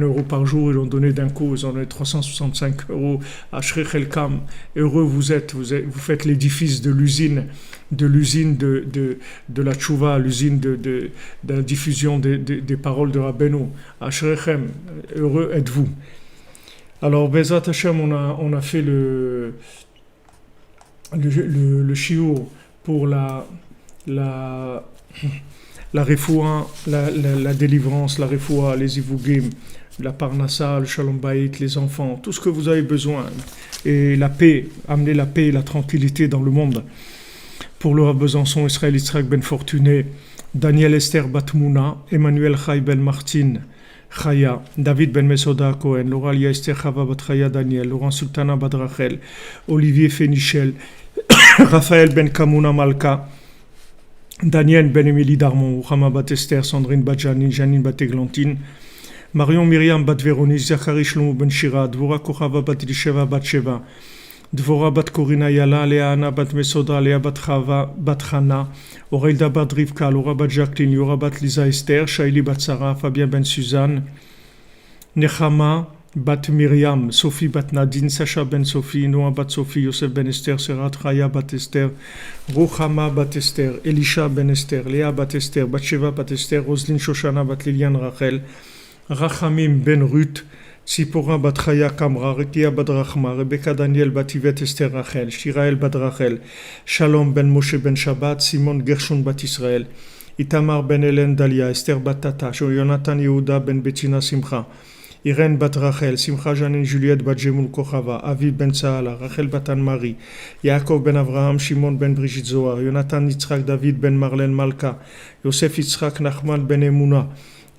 euro par jour, ils l'ont donné d'un coup, ils ont donné 365 euros à Shrech El-Kam. Heureux vous êtes, vous faites l'édifice de l'usine de la Tchouva, l'usine de la diffusion des paroles de Rabbeinu. À Shrechem, heureux êtes-vous. Alors, Bezrat Hashem, on a fait le shiur pour la refoua, la délivrance, la refoua, les ivugim, la parnassa, le shalom bayit, les enfants, tout ce que vous avez besoin. Et la paix, amener la paix et la tranquillité dans le monde. Pour le Rav Besançon, Israël Yitzhak Ben Fortuné, Daniel Esther Batmouna, Emmanuel Chai Ben Martin, Chaya, David Ben Mesoda Cohen, Lauralia Esther Chava Bat Chaya Daniel, Laurent Sultana Bat Rachel, Olivier Fénichel, Raphaël Ben Kamuna Malka, Daniel Ben Émilie Darmon, Ouchama Bat Esther, Sandrine Bat Janine Bat Eglantine, Marion Myriam Bat Véronique, Zachary Shlomo Ben Shira, Dvora Kochava Bat Elisheva Bat Sheva, Dvora Bat Korina Yala, Léa Anna Bat Mesoda, Léa Bat Chava Bat Chana, Aurelda Bat Rivka, Laura Bat Jacqueline, Yora Bat Lisa Esther, Shaili Bat Sarah, Fabien Ben Suzanne, Nechama Bat Myriam, Sophie Bat Nadine, Sacha Ben Sophie, Noah Bat Sophie, Yosef Ben Esther, Serat Raya Bat Esther, Ruchama Bat Esther, Elisha Ben Esther, Léa Bat Esther, Batsheva Bat Esther, Roselyne Shoshana Bat Liliane Rachel, Rachamim Ben Ruth, Tzipora Bat Chaya Kamra, Rekia Bat Rachma, Rebecca Daniel Bat Yvette Esther Rachel, Shirael Bat Rachel, Shalom Ben Moshe Ben Shabbat, Simon Gershon Bat Israël, Itamar Ben Hélène Dalia, Esther Bat Tata, Jonathan Yehuda Ben Bettina Simcha, Irène Bat Rachel, Simcha Janine Juliette Bat Jemul Kochava, Aviv Ben Saala, Rachel Bat Anne-Marie, Yaakov Ben Avraham, Shimon Ben Brigitte Zohar, Jonathan Yitzhak David Ben Marlène Malka, Yosef Yitzhak Nachman Ben Emouna,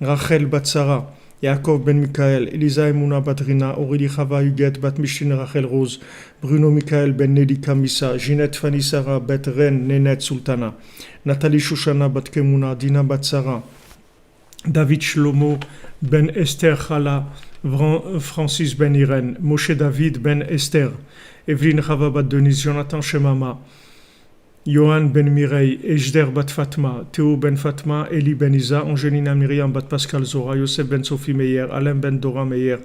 Rachel Bat Sarah, Yaakov Ben Michael, Elisa Emouna Bat Rina, Aurélie Chava Huguette Bat Mishin Rachel Rose, Bruno Michael Ben Nelly Kamissa, Ginette Fanny Sarah Bet Ren Nénette Sultana, Nathalie Shoshana Bat Kemuna, Dina Bat Sarah, David Shlomo Ben Esther Chala, Francis Ben Irène, Moshe David Ben Esther, Evelyne Chava Bat Denise, Jonathan Shemama, Johan Ben Mireille, Ejder Bat Fatma, Théo Ben Fatma, Eli Ben Isa, Angelina Myriam Bat Pascal Zora, Yosef Ben Sophie Meyer, Alain Ben Dora Meyer,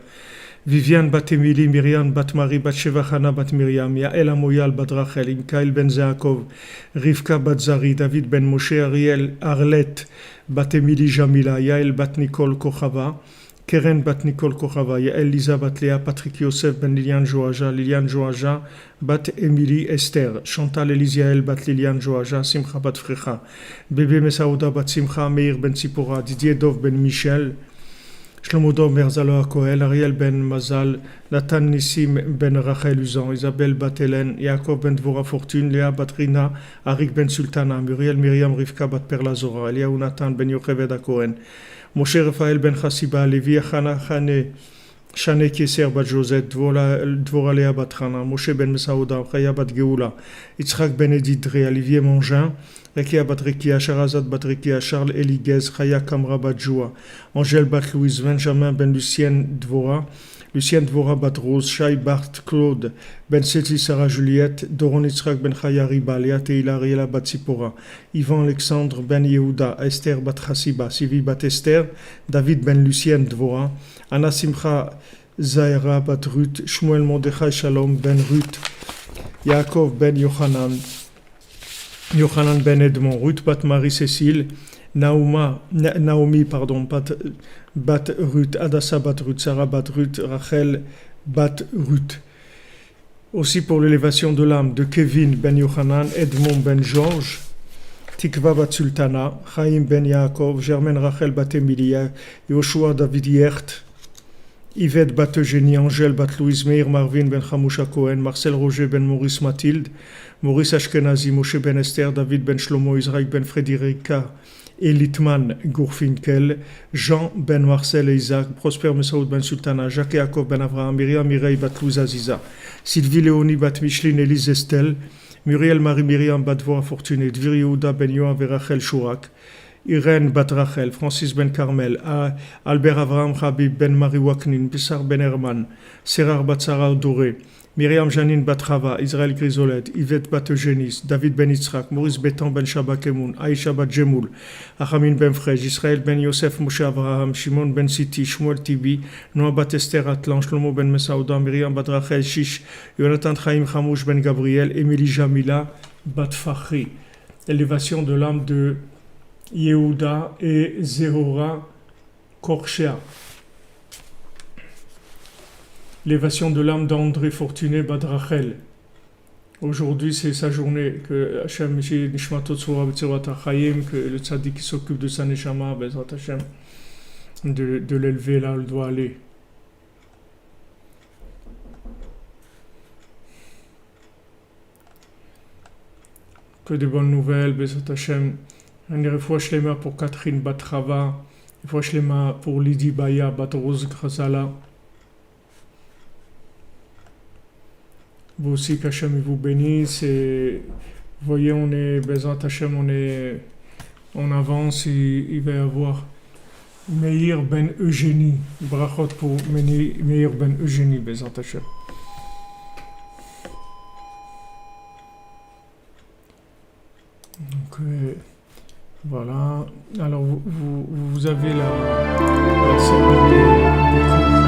Viviane Bat Emily, Myriam Bat Marie, Bat Sheva Chana Bat Myriam, Yael Amoyal Bat Rachel, Mikael Ben Zaakov, Rivka Bat Zari, David Ben Moshe, Ariel Arlette Bat Emily Jamila, Yael Bat Nicole Kochava, Keren Bat Nicole Kochava, Yael Lisa Bat Léa, Patrick Yosef Ben Liliane Joaja, Bat Emily Esther, Chantal Elisiael Bat Liliane Joaja, Simcha Bat Frecha, Bébé Messaouda Bat Simcha, Meir Ben Tzipora, Didier Dov Ben Michel, Shlomo Dov Merzalo Akoel, Ariel Ben Mazal, Nathan Nissim Ben Rachel Uzan, Isabelle Bat Hélène, Yaakov Ben Dvora Fortune, Léa Bat Rina, Arik Ben Sultana, Muriel Myriam Rivka Bat Perla Zora, Eliaou Nathan Ben Yocheved Akohen, Moshe Raphaël Ben Chassiba, Lévi Achana Chane, Shane Kieser Bat Josette, Dvora Léa Bat Rana, Moshe Ben Mesaouda, Chaya Bat Geoula, Yitzhak Ben Edith Dre, Olivier Mongin, Rekia Bat Rekia, Sharazad Bat Rekia, Charles Eliguez, Chaya Kamra Bat Joua, Angèle Bat Louise, Benjamin Ben Lucienne Dvora, Lucienne Dvora Bat Rose, Shai Bart Claude, Ben Seti Sarah Juliette, Doron Yitzhak Ben Chaya Riba, Léa Teila Riela Bat Sipora, Ivan Alexandre Ben Yehuda, Esther Bat Chassiba, Sivi Bat Esther, David Ben Lucienne Dvora, Anna Simcha Zaira Bat Ruth, Shmuel Mordechai Shalom Ben Ruth, Yaakov Ben Yochanan Ben Edmond, Ruth Bat Marie-Cécile, Naomi, Bat Ruth, Adassa Bat Ruth, Sarah Bat Ruth, Rachel Bat Ruth. Aussi pour l'élévation de l'âme de Kevin Ben Yochanan, Edmond Ben Georges, Tikva Bat Sultana, Chaim Ben Yaakov, Germaine Rachel Bat Emilia, Yoshua David Yert, Yvette Bat Eugénie, Angèle Bat Louise, Meir Marvin Ben Chamousha Cohen, Marcel Roger Ben Maurice Mathilde, Maurice Ashkenazi, Moshe Ben Esther, David Ben Shlomo, Israël Ben Frédérica, Elitman Gourfinkel, Jean Ben Marcel et Isaac, Prosper Messaoud Ben Sultana, Jacques Yaakov Ben Avraham, Myriam Mireille Bat Louise Aziza, Sylvie Léonie Bat Micheline Élise Estelle, Muriel Marie Myriam Bat Dvora Fortuné, Dvir Yehuda Ben Yoav et Rachel Chourak, Irène Bat Rachel, Francis Ben Carmel, Albert Avraham Habib Ben Marie Waknin, Pissar Ben Herman, Serar Bat Sarah Doré, Myriam Janine Batrava, Israël Grisolet, Yvette Bat-Eugénis, David Ben Yitzhak, Maurice Bétan Ben Shabakemoun, Aïcha Bat Jemoul, Achamin Ben Frej, Israël Ben Yosef Moshe Avraham, Shimon Ben Siti, Shmuel Tibi, Noah Bat Esther Atlan, Shlomo Ben Mesaouda, Myriam Bat Rachel Shish, Jonathan Chaim Hamouch Ben Gabriel, Émilie Jamila Bat Fakhri. Élévation de l'âme de Yehuda et Zehora Korchea. L'élévation de l'âme d'André Fortuné Badrachel. Aujourd'hui, c'est sa journée que Hachem Nishmatot Soura B'Tzirat HaChaim, que le tzaddik qui s'occupe de sa neshama, Bezrat Hachem, de l'élever là où il doit aller. Que de bonnes nouvelles, Bezrat Hachem. Un refoua shlema pour Catherine Batrava, refoua shlema pour Lydie Baya Batrose Grasala. Vous aussi, qu'Hachem vous bénisse. Et vous voyez, on est, Bezrat Hachem, on avance. Il va y avoir Meir Ben Eugénie. Brachot pour Meir Ben Eugénie, Bezrat Hachem. Donc, voilà. Alors, vous avez la série des cours.